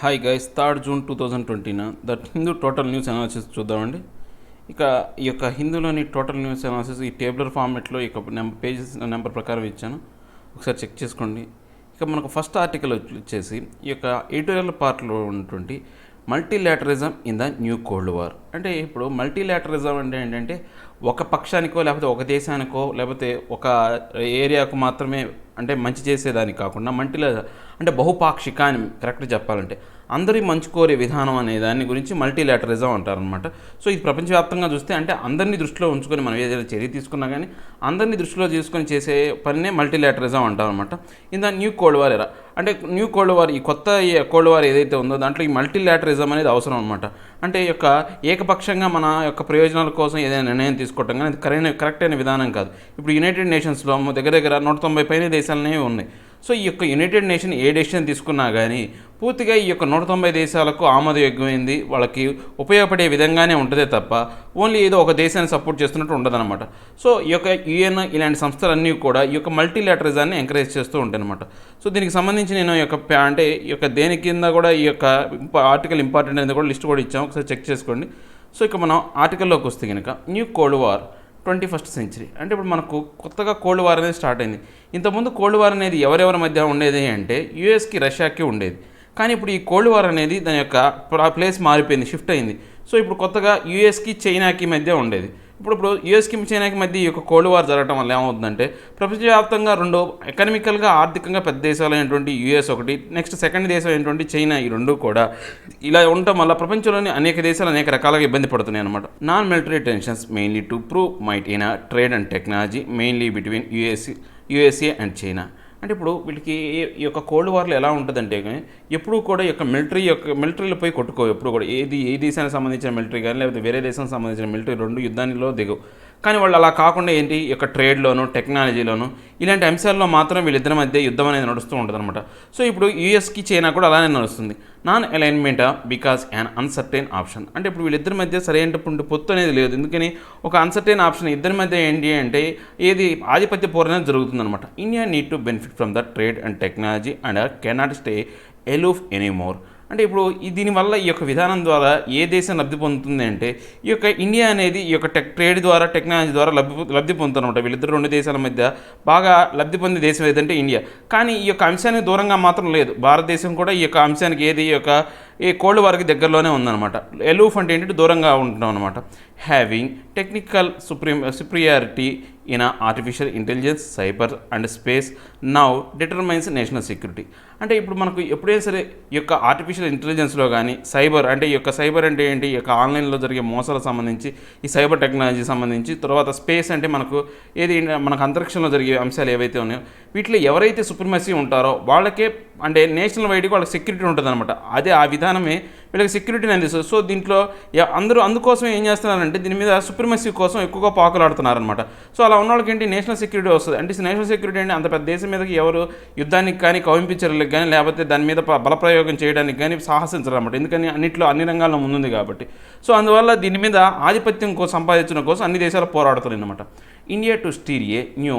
Hi guys, 3 June 2020 that Hindu total news analysis చూద్దామండి. ఇక ఈ యొక్క హిందూలోని టోటల్ న్యూస్ అనాలిసిస్ ఈ టేబులర్ ఫార్మెట్లో ఇక పేజెస్ నెంబర్ ప్రకారం ఇచ్చాను, ఒకసారి చెక్ చేసుకోండి. ఇక మనకు ఫస్ట్ ఆర్టికల్ వచ్చేసి ఈ యొక్క ఎడిటోరియల్ పార్ట్లో ఉన్నటువంటి multilateralism in the new cold war. అంటే ఇప్పుడు మల్టీలాటరిజం అంటే ఏంటంటే ఒక పక్షానికో లేకపోతే ఒక దేశానికో లేకపోతే ఒక ఏరియాకు మాత్రమే అంటే మంచి చేసేదానికి కాకుండా అంటే బహుపాక్షిక అని కరెక్ట్ చెప్పాలంటే అందరి మంచి కోరే విధానం అనే దాని గురించి మల్టీలాటరిజం అంటారనమాట. సో ఇది ప్రపంచవ్యాప్తంగా చూస్తే అంటే అందరినీ దృష్టిలో ఉంచుకొని మనం ఏదైనా చర్య తీసుకున్నా కానీ అందరినీ దృష్టిలో చేసుకొని చేసే పనినే మల్టీలాటరిజం అంటారనమాట. In the new cold war ఎరా అంటే న్యూ కోల్డ్ వార్, ఈ కొత్త కోల్డ్ వార్ ఏదైతే ఉందో దాంట్లో ఈ మల్టీలాటరిజం అనేది అవసరం అనమాట. అంటే యొక్క ఏకపక్షంగా మన యొక్క ప్రయోజనాల కోసం ఏదైనా నిర్ణయం తీసుకోవటం కానీ అది కరెక్ట్ అయిన విధానం కాదు. ఇప్పుడు యునైటెడ్ నేషన్స్లో దగ్గర 190 పైన దేశాలనే ఉన్నాయి. సో ఈ యొక్క యునైటెడ్ నేషన్ ఏ డెసిషన్ తీసుకున్నా కానీ పూర్తిగా ఈ యొక్క 190 దేశాలకు ఆమోదయోగ్యమైంది, వాళ్ళకి ఉపయోగపడే విధంగానే ఉంటుందే తప్ప ఓన్లీ ఏదో ఒక దేశాన్ని సపోర్ట్ చేస్తున్నట్టు ఉండదన్నమాట. సో ఈ యొక్క యుఎన్ ఇలాంటి సంస్థలన్నీ కూడా ఈ యొక్క మల్టీలాటరిజాన్ని ఎంకరేజ్ చేస్తూ ఉంటాయి అనమాట. సో దీనికి సంబంధించి నేను ఈ యొక్క అంటే ఈ యొక్క దేని కింద కూడా ఈ యొక్క ఆర్టికల్ ఇంపార్టెంట్ అనేది కూడా లిస్ట్ కూడా ఇచ్చాము, ఒకసారి చెక్ చేసుకోండి. సో ఇక మనం ఆర్టికల్లోకి వస్తే కనుక new cold war 21st century అంటే ఇప్పుడు మనకు కొత్తగా కోల్డ్ వార్ అనేది స్టార్ట్ అయింది. ఇంతకుముందు కోల్డ్ వార్ అనేది ఎవరెవరి మధ్య ఉండేది అంటే యుఎస్కి రష్యాకి ఉండేది. కానీ ఇప్పుడు ఈ కోల్డ్ వార్ అనేది దాని యొక్క ప్లేస్ మారిపోయింది, షిఫ్ట్ అయింది. సో ఇప్పుడు కొత్తగా యుఎస్కి చైనాకి మధ్య ఉండేది. ఇప్పుడు యుఎస్కి చైనాకి మధ్య ఈ యొక్క కోల్డ్ వార్ జరగడం వల్ల ఏమవుతుందంటే ప్రపంచవ్యాప్తంగా రెండు ఎకనామికల్గా ఆర్థికంగా పెద్ద దేశాలైనటువంటి యుఎస్ ఒకటి, నెక్స్ట్ సెకండ్ దేశం అయినటువంటి చైనా, ఈ రెండు కూడా ఇలా ఉండటం వల్ల ప్రపంచంలోని అనేక దేశాలు అనేక రకాలుగా ఇబ్బంది పడుతున్నాయి అనమాట. Non military tensions mainly to prove might in trade and technology mainly between USA and China. అంటే ఇప్పుడు వీటికి ఈ యొక్క కోల్డ్ వార్లో ఎలా ఉంటుందంటే ఎప్పుడూ కూడా ఈ యొక్క మిలిటరీలో పోయి కొట్టుకో, ఎప్పుడు కూడా ఏ దేశానికి సంబంధించిన మిలిటరీ కానీ లేకపోతే వేరే దేశానికి సంబంధించిన మిలిటరీ రెండు యుద్ధానిలో దిగవు. కానీ వాళ్ళు అలా కాకుండా ఏంటి ఈ యొక్క ట్రేడ్లోను టెక్నాలజీలోను ఇలాంటి అంశాల్లో మాత్రం వీళ్ళిద్దరి మధ్య యుద్ధం అనేది నడుస్తూ ఉంటుంది అనమాట. సో ఇప్పుడు యూఎస్కి చైనా కూడా అలానే నడుస్తుంది. Non alignment because an uncertain option. అంటే ఇప్పుడు వీళ్ళిద్దరి మధ్య సరైనటువంటి పొత్తు అనేది లేదు. ఎందుకని ఒక అన్సర్టైన్ ఆప్షన్ ఇద్దరి మధ్య ఏంటి అంటే ఏది ఆధిపత్య పోరాటం జరుగుతుందన్నమాట. India need to benefit from the trade and technology and cannot stay ఎలూఫ్ anymore. అంటే ఇప్పుడు దీనివల్ల ఈ యొక్క విధానం ద్వారా ఏ దేశం లబ్ధి పొందుతుంది అంటే ఈ యొక్క ఇండియా అనేది ఈ యొక్క ట్రేడ్ ద్వారా టెక్నాలజీ ద్వారా లబ్ధి పొందుతున్నమాట. వీళ్ళిద్దరు రెండు దేశాల మధ్య బాగా లబ్ధి పొందే దేశం ఏదంటే ఇండియా. కానీ ఈ యొక్క అంశానికి దూరంగా మాత్రం లేదు, భారతదేశం కూడా ఈ యొక్క అంశానికి ఏది ఈ యొక్క ఈ కోల్డ్ వార్కి దగ్గరలోనే ఉందన్నమాట. ఎలూఫ్ అంటే ఏంటంటే దూరంగా ఉంటున్నాం అనమాట. Having technical superiority in artificial intelligence, cyber and space now determines national security. అంటే ఇప్పుడు మనకు ఎప్పుడైనా సరే ఈ యొక్క ఆర్టిఫిషియల్ ఇంటెలిజెన్స్లో కానీ సైబర్ అంటే ఈ యొక్క సైబర్ అంటే ఏంటి ఈ యొక్క ఆన్లైన్లో జరిగే మోసాలకు సంబంధించి ఈ సైబర్ టెక్నాలజీ సంబంధించి, తర్వాత స్పేస్ అంటే మనకు అంతరిక్షంలో జరిగే అంశాలు ఏవైతే ఉన్నాయో వీటిలో ఎవరైతే సుప్రిమసీ ఉంటారో వాళ్ళకే అంటే నేషనల్ వైడ్గా వాళ్ళకి సెక్యూరిటీ ఉంటుంది అనమాట. అదే ఆ విధానమే వీళ్ళకి సెక్యూరిటీని అందిస్తుంది. సో దీంట్లో అందరూ అందుకోసం ఏం చేస్తున్నారంటే దీని మీద సుప్రిమసీ కోసం ఎక్కువగా పాకులాడుతున్నారనమాట. సో అలా ఉన్న వాళ్ళకి ఏంటి నేషనల్ సెక్యూరిటీ వస్తుంది. అంటే నేషనల్ సెక్యూరిటీ అంటే అంత పెద్ద దేశం మీదకి ఎవరు యుద్ధానికి కానీ కవింపించడానికి కానీ లేకపోతే దాని మీద బలప్రయోగం చేయడానికి కానీ సాహసించరు అనమాట. ఎందుకని అన్ని రంగాల్లో ముందుంది కాబట్టి. సో అందువల్ల దీని మీద ఆధిపత్యం సంపాదించడం కోసం అన్ని దేశాలు పోరాడుతున్నాయి అనమాట. India to stir a new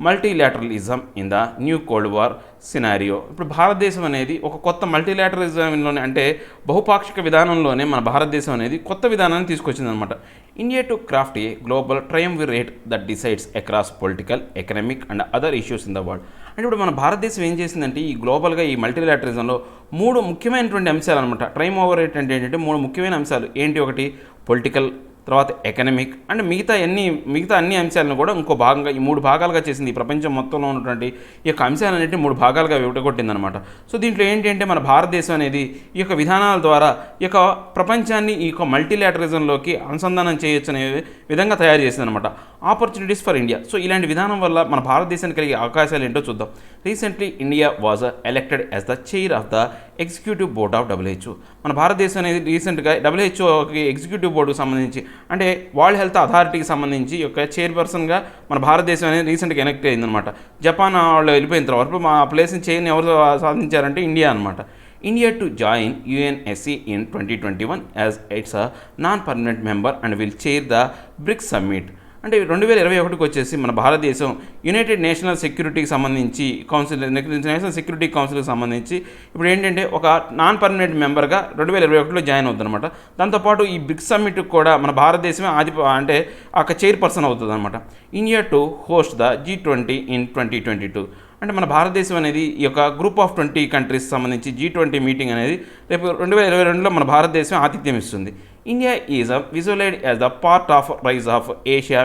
multilateralism in the new cold war scenario. ఇప్పుడు భారతదేశం అనేది ఒక కొత్త మల్టీలాటరలిజంలోనే అంటే బహుపాక్షిక విధానంలోనే మన భారతదేశం అనేది కొత్త విధానాన్ని తీసుకొచ్చిందనమాట. India to craft a global triumvirate that decides across political, economic and other issues in the world. అంటే ఇప్పుడు మన భారతదేశం ఏం చేసిందంటే ఈ గ్లోబల్గా ఈ మల్టీలాటరిజంలో 3 ముఖ్యమైనటువంటి అంశాలు అనమాట. ట్రైమ్-ఓవర్-రేట్ అంటే ఏంటంటే 3 ముఖ్యమైన అంశాలు ఏంటి, ఒకటి పొలిటికల్, తర్వాత ఎకనామిక్ అండ్ మిగతా అన్ని అంశాలను కూడా ఇంకో భాగంగా ఈ 3 భాగాలుగా చేసింది. ఈ ప్రపంచం మొత్తంలో ఉన్నటువంటి ఈ యొక్క అంశాలన్నింటినీ 3 భాగాలుగా విడగొట్టిందనమాట. సో దీంట్లో ఏంటంటే మన భారతదేశం అనేది ఈ యొక్క విధానాల ద్వారా ఈ యొక్క ప్రపంచాన్ని ఈ యొక్క మల్టీలాటరిజంలోకి అనుసంధానం చేయొచ్చు అనే విధంగా తయారు చేసిందనమాట. Opportunities for India. సో ఇలాంటి విధానం వల్ల మన భారతదేశానికి కలిగే అవకాశాలు ఏంటో చూద్దాం. Recently India was elected as the chair of the executive board of WHO. మన భారతదేశం అనేది రీసెంట్గా WHO ఎగ్జిక్యూటివ్ బోర్డుకు సంబంధించి అంటే వరల్డ్ హెల్త్ అథారిటీకి సంబంధించి యొక్క చైర్పర్సన్గా మన భారతదేశం అనేది రీసెంట్గా ఎలెక్ట్ అయిందనమాట. జపాన్ వాళ్ళు వెళ్ళిపోయిన తర్వాత మా ప్లేస్ని చైర్ని ఎవరు సాధించారంటే ఇండియా అనమాట. India to join UNSC in 2021 as it's a non-permanent member and will chair the BRICS summit. అంటే 2021కి వచ్చేసి మన భారతదేశం యునైటెడ్ నేషనల్ సెక్యూరిటీకి సంబంధించి నేషనల్ సెక్యూరిటీ కౌన్సిల్కి సంబంధించి ఇప్పుడు ఏంటంటే ఒక నాన్ పర్మనెంట్ మెంబర్గా 2021లో జాయిన్ అవుతుంది అనమాట. దాంతోపాటు ఈ బ్రిక్స్ సమ్మిట్కి కూడా మన భారతదేశమే అంటే ఒక చైర్పర్సన్ అవుతుంది అనమాట. India to host the G20 in 2022. అంటే మన భారతదేశం అనేది ఈ యొక్క గ్రూప్ ఆఫ్ 20 కంట్రీస్ సంబంధించి G20 మీటింగ్ అనేది రేపు 2022లో మన భారతదేశం ఆతిథ్యం ఇస్తుంది. India is visualized as the part of rise of Asia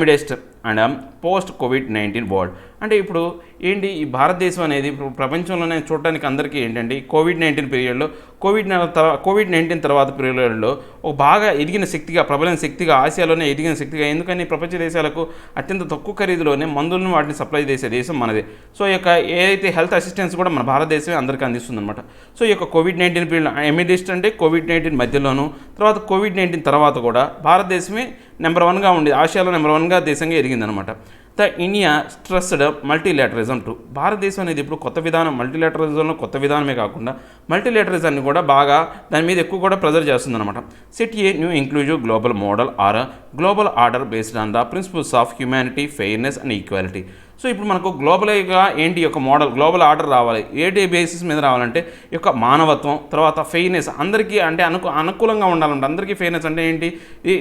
midst and post కోవిడ్-19 వరల్డ్. అంటే ఇప్పుడు ఏంటి ఈ భారతదేశం అనేది ఇప్పుడు ప్రపంచంలోనే చూడడానికి అందరికీ ఏంటంటే కోవిడ్-19 పీరియడ్లో కోవిడ్-19 తర్వాత పీరియడ్లో ఒక బాగా ఎదిగిన శక్తిగా ప్రబలిన శక్తిగా ఆసియాలోనే ఎదిగిన శక్తిగా, ఎందుకని ప్రపంచ దేశాలకు అత్యంత తక్కువ ఖరీదులోనే మందులను వాటిని సప్లై చేసే దేశం మనది. సో ఈ యొక్క ఏదైతే హెల్త్ అసిస్టెన్స్ కూడా మన భారతదేశమే అందరికీ అందిస్తుంది అనమాట. సో ఈ యొక్క కోవిడ్-19 పీరియడ్ ఎమిడెస్ట్ అంటే కోవిడ్-19 మధ్యలోను, తర్వాత కోవిడ్-19 తర్వాత కూడా భారతదేశమే నెంబర్ 1గా ఉండి ఆసియాలో నెంబర్ 1గా దేశంగా ఎదిగిందనమాట. The India stressed multilateralism too. భారతదేశం అనేది ఇప్పుడు కొత్త విధానం మల్టీలాటరిజంలో కొత్త విధానమే కాకుండా మల్టీలాటరిజాన్ని కూడా బాగా దాని మీద ఎక్కువ కూడా ప్రెజర్ చేస్తుందన్నమాట. Set a new inclusive global model or global order based on the principles of humanity, fairness and equality. So ఇప్పుడు మనకు గ్లోబల్గా ఏంటి యొక్క మోడల్ గ్లోబల్ ఆర్డర్ రావాలి, ఏ బేసిస్ మీద రావాలంటే ఈ యొక్క మానవత్వం, తర్వాత ఫెయిర్నెస్ అందరికీ అంటే అనుకూలంగా ఉండాలంటే అందరికీ ఫెయిర్నెస్ అంటే ఏంటి,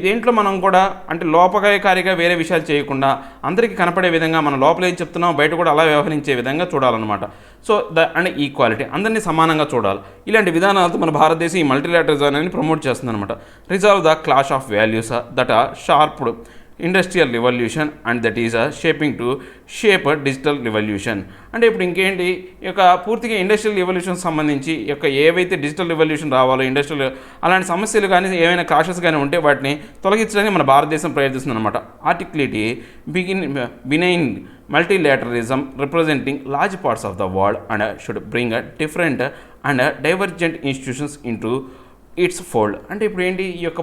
దేంట్లో మనం కూడా అంటే లోపకారిగా వేరే విషయాలు చేయకుండా అందరికీ కనపడే విధంగా మనం లోపల ఏం చెప్తున్నాం బయట కూడా అలా వ్యవహరించే విధంగా చూడాలన్నమాట. సో అండ్ ఈక్వాలిటీ అందరినీ సమానంగా చూడాలి. ఇలాంటి విధానాలతో మన భారతదేశం ఈ మల్టీలాటరిజం అనేది ప్రమోట్ చేస్తుందన్నమాట. Resolve the clash of values that are shaped industrial revolution and that is shaping to shape digital revolution. అంటే ఇప్పుడు ఇంకేంటి ఈ యొక్క పూర్తిగా ఇండస్ట్రియల్ రివల్యూషన్ సంబంధించి ఈ యొక్క ఏవైతే డిజిటల్ రివల్యూషన్ రావాలో ఇండస్ట్రియల్ అలాంటి సమస్యలు కానీ ఏమైనా క్లాషెస్ కానీ ఉంటే వాటిని తొలగించడానికి మన భారతదేశం ప్రయత్నిస్తుంది అనమాట. ఆర్టిక్యులేటీ benign multilateralism representing large parts of the world and should bring a different and divergent institutions into it's fold. అంటే ఇప్పుడు ఏంటి ఈ యొక్క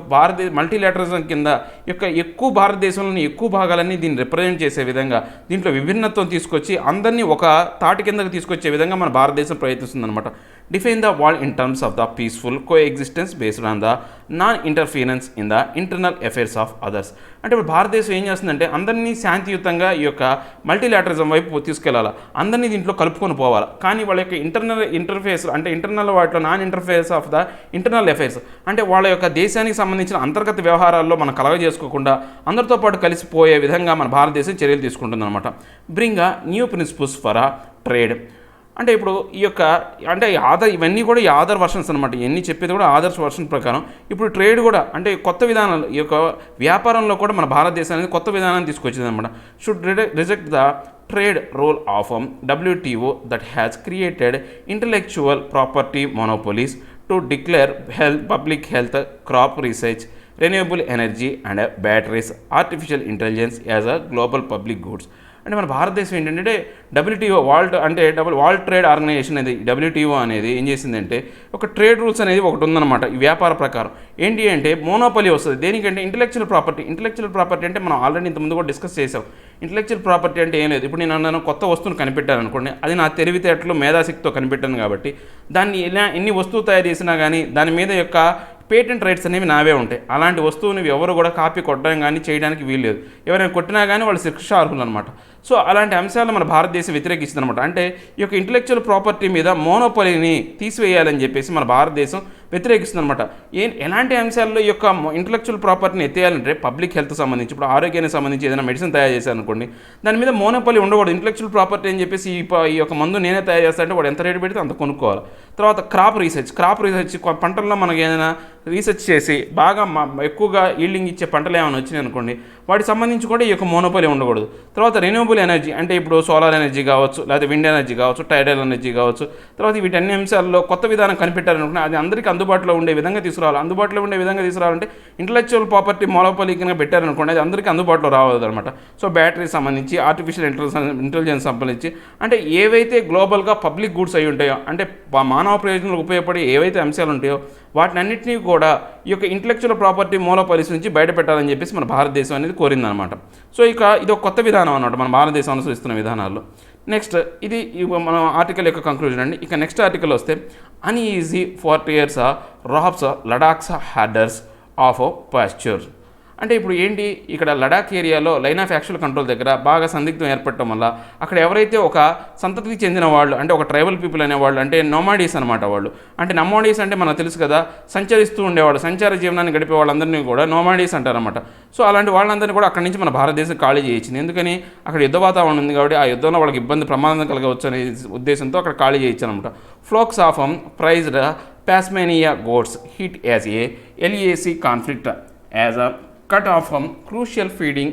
మల్టీలాటరిజం కింద యొక్క ఎక్కువ భారతదేశంలోని ఎక్కువ భాగాలన్నీ దీన్ని రిప్రజెంట్ చేసే విధంగా దీంట్లో విభిన్నత్వం తీసుకొచ్చి అందరినీ ఒక తాటి కిందకు తీసుకొచ్చే విధంగా మన భారతదేశం ప్రయత్నిస్తుందన్నమాట. Define the world in terms of the peaceful coexistence based on the non interference in the internal affairs of others. అంటే ఇప్పుడు భారతదేశం ఏం చేస్తుందంటే అందరినీ శాంతియుతంగా ఈ యొక్క మల్టీలాటరిజం వైపు తీసుకెళ్లాలి, అందరినీ దీంట్లో కలుపుకొని పోవాలి. కానీ వాళ్ళ యొక్క ఇంటర్ఫేస్ అంటే ఇంటర్నల్ వాటిలో non interface of the internal affairs అంటే వాళ్ళ యొక్క దేశానికి సంబంధించిన అంతర్గత వ్యవహారాల్లో మనం కలగజేసుకోకుండా అందరితో పాటు కలిసిపోయే విధంగా మన భారతదేశం చర్యలు తీసుకుంటుందన్నమాట. Bring a new principles for a trade. అంటే ఇప్పుడు ఈ యొక్క అంటే ఇవన్నీ కూడా ఈ ఆధార్ వర్షన్స్ అనమాట. ఇవన్నీ చెప్పేది కూడా ఆధార్స్ వర్షన్ ప్రకారం. ఇప్పుడు ట్రేడ్ కూడా అంటే కొత్త విధానాలు ఈ యొక్క వ్యాపారంలో కూడా మన భారతదేశం అనేది కొత్త విధానాన్ని తీసుకొచ్చింది అనమాట. Should reject the trade role of WTO that has created intellectual property monopolies to declare public health, crop research, renewable energy and batteries, artificial intelligence as a global public goods. అంటే మన భారతదేశం ఏంటంటే WTO వరల్డ్ ట్రేడ్ ఆర్గనైజేషన్ అనేది WTO అనేది ఏం చేసిందంటే ఒక trade rules అనేది ఒకటి ఉందన్నమాట. ఈ వ్యాపార ప్రకారం ఏంటి అంటే మోనోపలి వస్తుంది. దేనికంటే ఇంటలెక్చువల్ ప్రాపర్టీ అంటే మనం ఆల్రెడీ ఇంతకుముందు కూడా డిస్కస్ చేసాం. ఇంటలెక్చువల్ ప్రాపర్టీ అంటే ఏం లేదు, ఇప్పుడు నేను అన్నాను కొత్త వస్తువును కనిపెట్టాను అనుకోండి, అది నా తెలివితేటలు మేధాశక్తితో కనిపెట్టాను కాబట్టి దాన్ని ఎన్ని వస్తువు తయారు చేసినా కానీ దాని మీద యొక్క పేటెంట్ రైట్స్ అనేవి నావే ఉంటాయి. అలాంటి వస్తువుని ఎవరు కూడా కాపీ కొట్టడం కానీ చేయడానికి వీల్లేదు. ఎవరైనా కొట్టినా కానీ వాళ్ళు శిక్షార్హులు అనమాట. సో అలాంటి అంశాలు మన భారతదేశం వ్యతిరేకిస్తుంది అనమాట. అంటే ఈ యొక్క ఇంటలెక్చువల్ ప్రాపర్టీ మీద మోనోపలిని తీసివేయాలని చెప్పేసి మన భారతదేశం వ్యతిరేకిస్తుంది అనమాట. ఎలాంటి అంశాల్లో ఈ యొక్క ఇంటలెక్చువల్ ప్రాపర్టీని ఎత్తేయాలంటే పబ్లిక్ హెల్త్ సంబంధించి ఇప్పుడు ఆరోగ్యానికి సంబంధించి ఏదైనా మెడిసిన్ తయారు చేశారనుకోండి, దాని మీద మోనోపలి ఉండకూడదు. ఇంటలెక్చువల్ ప్రాపర్టీ అని చెప్పేసి ఈ యొక్క మందు నేనే తయారు చేస్తానంటే వాడు ఎంత రేటు పెడితే అంత కొనుక్కోవాలి. తర్వాత క్రాప్ రీసెర్చ్ పంటల్లో మనకి ఏదైనా రీసెర్చ్ చేసి బాగా ఎక్కువగా ఈల్డింగ్ ఇచ్చే పంటలు ఏమైనా వచ్చినాయి అనుకోండి, వాటికి సంబంధించి కూడా ఈ యొక్క మోనోపలి ఉండకూడదు. తర్వాత రెన్యూవబుల్ ఎనర్జీ అంటే ఇప్పుడు సోలార్ ఎనర్జీ కావచ్చు, లేదా విండ్ ఎనర్జీ కావచ్చు, టైడల్ ఎనర్జీ కావచ్చు. తర్వాత వీటన్ని అంశాల్లో కొత్త విధానం కనిపెట్టారనుకుంటే అది అందరికీ అందుబాటులో ఉండే విధంగా తీసుకురావాలి. అందుబాటులో ఉండే విధంగా తీసుకురావాలంటే ఇంటలెక్చువల్ ప్రాపర్టీ మోనోపలి కింద పెట్టారనుకోండి, అది అందరికీ అందుబాటులో రావద్దు అనమాట. సో బ్యాటరీ సంబంధించి, ఆర్టిఫిషియల్ ఇంటెలిజెన్స్ సంబంధించి అంటే ఏవైతే గ్లోబల్గా పబ్లిక్ గూడ్స్ అయి ఉంటాయో అంటే మానవ ప్రయోజనాలకు ఉపయోగపడే ఏవైతే అంశాలు ఉంటాయో వాటినన్నింటినీ కూడా ఈ యొక్క ఇంటలెక్చువల్ ప్రాపర్టీ మోనోపాలీస్ నుంచి బయటపెట్టాలని చెప్పేసి మన భారతదేశం అనేది కోరిందనమాట. సో ఇది ఒక కొత్త విధానం అన్నమాట మన భారతదేశం అనుసరిస్తున్న విధానాల్లో. నెక్స్ట్ ఇది మన ఆర్టికల్ యొక్క కంక్లూజన్ అండి. ఇక నెక్స్ట్ ఆర్టికల్ వస్తే uneasy 40 years robs Ladakh's herders of pasture. అంటే ఇప్పుడు ఏంటి, ఇక్కడ లడాక్ ఏరియాలో లైన్ ఆఫ్ యాక్చువల్ కంట్రోల్ దగ్గర బాగా సందిగ్ధం ఏర్పడటం వల్ల అక్కడ ఎవరైతే ఒక సంతతికి చెందిన వాళ్ళు, అంటే ఒక ట్రైబల్ పీపుల్ అనేవాళ్ళు, అంటే నోమాడీస్ అనమాట వాళ్ళు. అంటే నమోడీస్ అంటే మనకు తెలుసు కదా, సంచరిస్తూ ఉండేవాళ్ళు, సంచార జీవనాన్ని గడిపే వాళ్ళందరినీ కూడా నోమాడీస్ అంటారనమాట. సో అలాంటి వాళ్ళందరినీ కూడా అక్కడి నుంచి మన భారతదేశం ఖాళీ చేయించింది. ఎందుకని, అక్కడ యుద్ధ వాతావరణం ఉంది కాబట్టి ఆ యుద్ధంలో వాళ్ళకి ప్రమాదం కలగవచ్చు అనే ఉద్దేశంతో అక్కడ ఖాళీ చేయించారనమాట. Flocks of prized Tasmania goats hit as a LAC conflict as a cut off from crucial feeding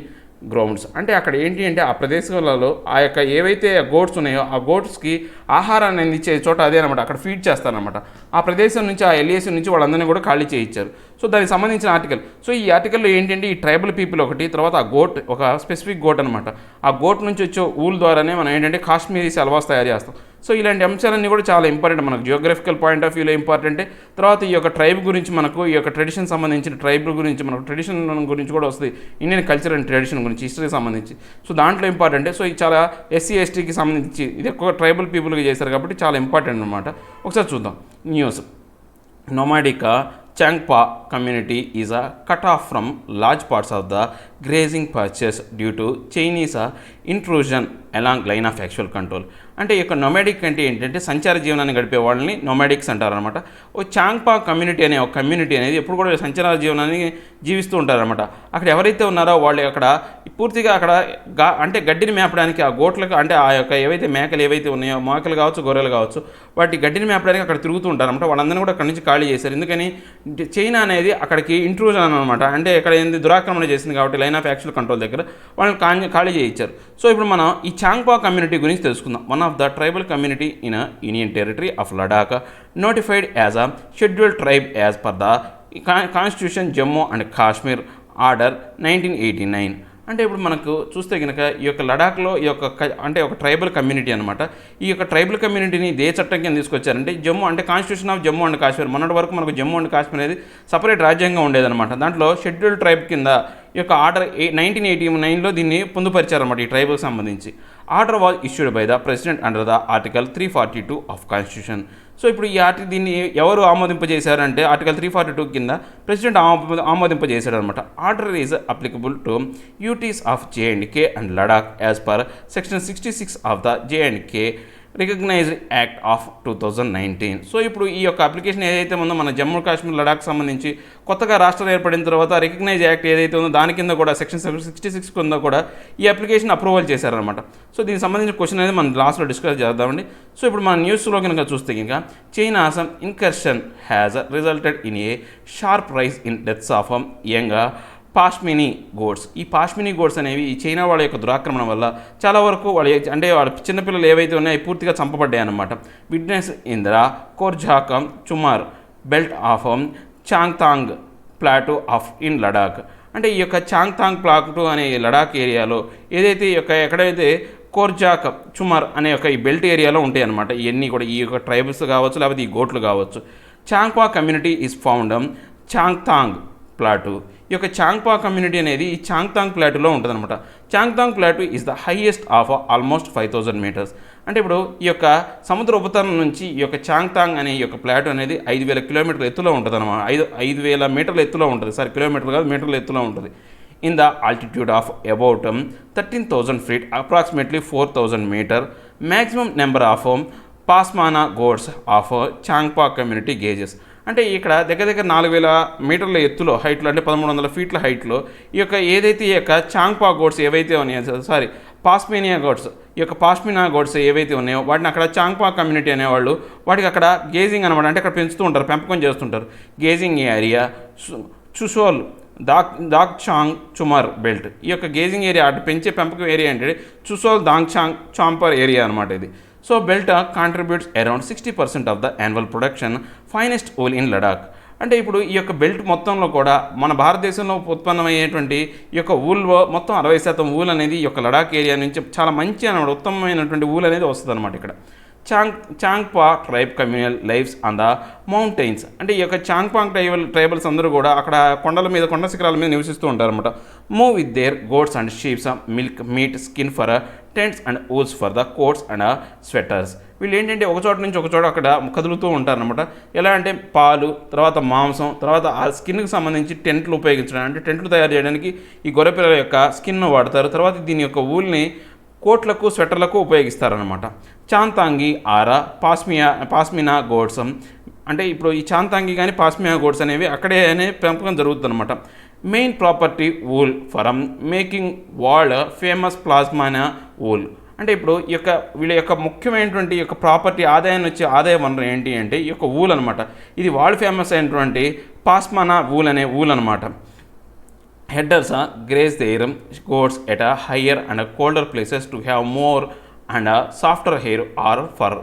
grounds. అంటే అక్కడ ఏంటి అంటే ఆ ప్రదేశాలలో ఆ యొక్క ఏవైతే గోడ్స్ ఉన్నాయో ఆ గోడ్స్కి ఆహారాన్ని అందించే చోట అదే అనమాట, అక్కడ ఫీడ్ చేస్తారనమాట. ఆ ప్రదేశం నుంచి ఆ ఎల్ఏసీ నుంచి వాళ్ళందరినీ కూడా ఖాళీ చేయించారు. సో దానికి సంబంధించిన ఆర్టికల్. సో ఈ ఆర్టికల్లో ఏంటంటే ఈ ట్రైబల్ పీపుల్ ఒకటి, తర్వాత ఆ గోట్ ఒక స్పెసిఫిక్ గోట్ అనమాట. ఆ గోట్ నుంచి వచ్చే ఊల్ ద్వారానే మనం ఏంటంటే కాశ్మీరీ సల్వాస్ తయారు చేస్తాం. సో ఇలాంటి అంశాలన్నీ కూడా చాలా ఇంపార్టెంట్ మనకు జియోగ్రఫికల్ పాయింట్ ఆఫ్ వ్యూలో ఇంపార్టెంటే. తర్వాత ఈ యొక్క ట్రైబ్ గురించి మనకు, ఈ యొక్క ట్రెడిషన్ సంబంధించిన ట్రైబ్ గురించి మనకు ట్రెడిషన్ గురించి కూడా వస్తుంది, ఇండియన్ కల్చర్ అండ్ ట్రెడిషన్ గురించి, హిస్టరీకి సంబంధించి. సో దాంట్లో ఇంపార్టెంటే. సో ఇది చాలా ఎస్సీ ఎస్టీకి సంబంధించి ఇది ఎక్కువ ట్రైబల్ పీపుల్కి చేశారు కాబట్టి చాలా ఇంపార్టెంట్ అనమాట. ఒకసారి చూద్దాం news. నోమాడికా Changpa community is cut off from large parts of the grazing patches due to Chinese intrusion along line of actual control. అంటే ఈ యొక్క నొమాడిక్ అంటే ఏంటంటే సంచార జీవనాన్ని గడిపే వాళ్ళని నొమాడిక్స్ అంటారనమాట. ఓ చాంగ్పా కమ్యూనిటీ అనే ఒక కమ్యూనిటీ అనేది ఎప్పుడు కూడా సంచార జీవనాన్ని జీవిస్తూ ఉంటారనమాట. అక్కడ ఎవరైతే ఉన్నారో వాళ్ళు అక్కడ పూర్తిగా అక్కడ అంటే గడ్డిని మేపడానికి ఆ గోట్లకు, అంటే ఆ యొక్క ఏవైతే మేకలు ఏవైతే ఉన్నాయో, మేకలు కావచ్చు గొర్రెలు కావచ్చు, వాటి గడ్డిని మేపడానికి అక్కడ తిరుగుతూ ఉంటారనమాట. వాళ్ళందరినీ కూడా అక్కడి నుంచి ఖాళీ చేశారు. ఎందుకని, చైనా అనేది అక్కడికి ఇంట్రూజన్ అనమాట. అంటే ఇక్కడ ఏంది దురాక్రమణ చేసింది కాబట్టి లైన్ ఆఫ్ యాక్చువల్ కంట్రోల్ దగ్గర వాళ్ళని ఖాళీ చేయించారు. సో ఇప్పుడు మనం ఈ చాంగ్పా కమ్యూనిటీ గురించి తెలుసుకుందాం. One of the tribal community in union territory of Ladakh notified as a scheduled tribe as per the constitution Jammu and Kashmir order 1989. అంటే ఇప్పుడు మనకు చూస్తే కనుక ఈ యొక్క లడాఖ్లో ఈ యొక్క అంటే ఒక ట్రైబల్ కమ్యూనిటీ అనమాట. ఈ యొక్క ట్రైబల్ కమ్యూనిటీని ఇదే చట్టం కింద తీసుకొచ్చారంటే జమ్మూ అంటే constitution of Jammu and Kashmir. మొన్నటి వరకు మనకు జమ్మూ అండ్ కాశ్మీర్ అనేది సపరేట్ రాజ్యాంగం ఉండేదన్నమాట. దాంట్లో షెడ్యూల్డ్ ట్రైబ్ కింద ఈ యొక్క ఆర్డర్ 1989లో దీన్ని పొందుపరిచారన్నమాట ఈ ట్రైబల్కి సంబంధించి. Order was issued by the president under the article 342 of constitution. So ఇప్పుడు ఈ దీన్ని ఎవరు ఆమోదింపజేశారంటే ఆర్టికల్ 342 కింద ప్రెసిడెంట్ ఆమోదింపజేశాడు అనమాట. Order is applicable to UTs of JNK and Ladakh as per section 66 of the JNK recognised act of 2019. So ఇప్పుడు ఈ యొక్క అప్లికేషన్ ఏదైతే ఉందో మన జమ్మూ కాశ్మీర్ లడాక్ సంబంధించి కొత్తగా రాష్ట్రాలు ఏర్పడిన తర్వాత రికగ్నైజ్ యాక్ట్ ఏదైతే ఉందో దాని కింద కూడా సెక్షన్ 66 కింద కూడా ఈ అప్లికేషన్ అప్రూవల్ చేశారనమాట. సో దీనికి సంబంధించిన క్వశ్చన్ అనేది మనం లాస్ట్లో డిస్కస్ చేద్దామండి. సో ఇప్పుడు మన న్యూస్లో కనుక చూస్తే కనుక China's incursion has resulted in a sharp rise in deaths of young pashmina goats. ఈ పాష్మినీ గోడ్స్ అనేవి ఈ చైనా వాళ్ళ యొక్క దురాక్రమణ వల్ల చాలా వరకు వాళ్ళ చిన్నపిల్లలు ఏవైతే ఉన్నాయో పూర్తిగా చంపబడ్డాయి అన్నమాట. విట్నెస్ ఇంద్ర కోర్జాకం Chumar belt of Changthang plateau of in Ladakh. అంటే ఈ యొక్క చాంగ్తాంగ్ ప్లాటూ అనే లడాక్ ఏరియాలో ఏదైతే ఈ యొక్క ఎక్కడైతే కోర్జాక్ చుమార్ అనే యొక్క ఈ బెల్ట్ ఏరియాలో ఉంటాయి అన్నమాట. ఇవన్నీ కూడా ఈ యొక్క ట్రైబల్స్ కావచ్చు, లేకపోతే ఈ గోట్లు కావచ్చు. Changpa community is found Changthang plateau. ఈ యొక్క చాంగ్పా కమ్యూనిటీ అనేది ఈ చాంగ్తాంగ్ ప్లాటూలో ఉంటుందన్నమాట. Changthang plateau is the highest of almost 5000 metres. అంటే ఇప్పుడు ఈ యొక్క సముద్ర ఉపతలం నుంచి ఈ యొక్క చాంగ్తాంగ్ అనే ఈ యొక్క ప్లాటూ అనేది 5000 కిలోమీటర్ల ఎత్తులో ఉంటుంది అనమాట. 5000 మీటర్ల ఎత్తులో ఉంటుంది. సారీ, కిలోమీటర్లు కాదు, మీటర్ల ఎత్తులో ఉంటుంది. In the altitude of about 13,000 feet, approximately 4,000 metre. Maximum number of pashmina goats of Changpa community grazes. అంటే ఇక్కడ దగ్గర 4000 మీటర్ల ఎత్తులో హైట్లో, అంటే 1300 feet హైట్లో ఈ యొక్క ఏదైతే ఈ యొక్క చాంగ్పా గోడ్స్ ఏవైతే ఉన్నాయో, సారీ పాస్మేనియా గోడ్స్, ఈ యొక్క పాస్మినా గోడ్స్ ఏవైతే ఉన్నాయో వాటిని అక్కడ చాంగ్పా కమ్యూనిటీ అనేవాళ్ళు వాటికి అక్కడ గేజింగ్ అనమాట, అంటే అక్కడ పెంచుతూ ఉంటారు, పెంపకం చేస్తుంటారు. Grazing area Chushul Dagchang Chumar belt. ఈ యొక్క గేజింగ్ ఏరియా అటు పెంచే పెంపకం ఏరియా అంటే చుసోల్ దాగ్చాంగ్ చాంపర్ ఏరియా అనమాట ఇది. So belt contributes around 60% of the annual production finest wool in Ladakh. అంటే ఇప్పుడు ఈ యొక్క బెల్ట్ మొత్తంలో కూడా మన భారతదేశంలో ఉత్పన్నమయ్యేటువంటి ఈ యొక్క ఊల్లో మొత్తం 60% ఊల్ అనేది ఈ యొక్క లడాక్ ఏరియా నుంచి చాలా మంచి అన్నమాట, ఉత్తమమైనటువంటి ఊల్ అనేది వస్తుంది అనమాట. ఇక్కడ Changpa tribe communal lives on the mountains. అంటే ఈ యొక్క చాంగ్పాంగ్ ట్రైబల్స్ అందరూ కూడా అక్కడ కొండల మీద, కొండ శిఖరాల మీద నివసిస్తూ ఉంటారన్నమాట. Move with their goats and sheeps, milk, meat, skin for tents and wools for the coats and sweaters. వీళ్ళు ఏంటంటే ఒక చోట నుంచి ఒక చోట అక్కడ కదులుతూ ఉంటారనమాట. ఎలా అంటే పాలు, తర్వాత మాంసం, తర్వాత ఆ స్కిన్కి సంబంధించి టెంట్లు ఉపయోగించడం, అంటే టెంట్లు తయారు చేయడానికి ఈ గొర్రెపిల్లల యొక్క స్కిన్ను వాడతారు. తర్వాత దీని యొక్క ఊల్ని కోట్లకు, స్వెటర్లకు ఉపయోగిస్తారనమాట. చాంతాంగి, ఆరా, పాస్మినా గోడ్స్, అంటే ఇప్పుడు ఈ చాంతాంగి కానీ పాస్మినా గోడ్స్ అనేవి అక్కడే పెంపకం జరుగుతుందన్నమాట. Main property wool for making world famous pashmina wool. అంటే ఇప్పుడు ఈ యొక్క వీళ్ళ యొక్క ముఖ్యమైనటువంటి ఈ యొక్క ప్రాపర్టీ ఆదాయాన్ని వచ్చే ఆదాయ వనరు ఏంటి అంటే ఈ యొక్క వూల్ అనమాట. ఇది వరల్డ్ ఫేమస్ అయినటువంటి పాస్మానా వూల్ అనే వూల్ అనమాట. Headers graze their goats at a higher and colder places to have more and softer hair or fur.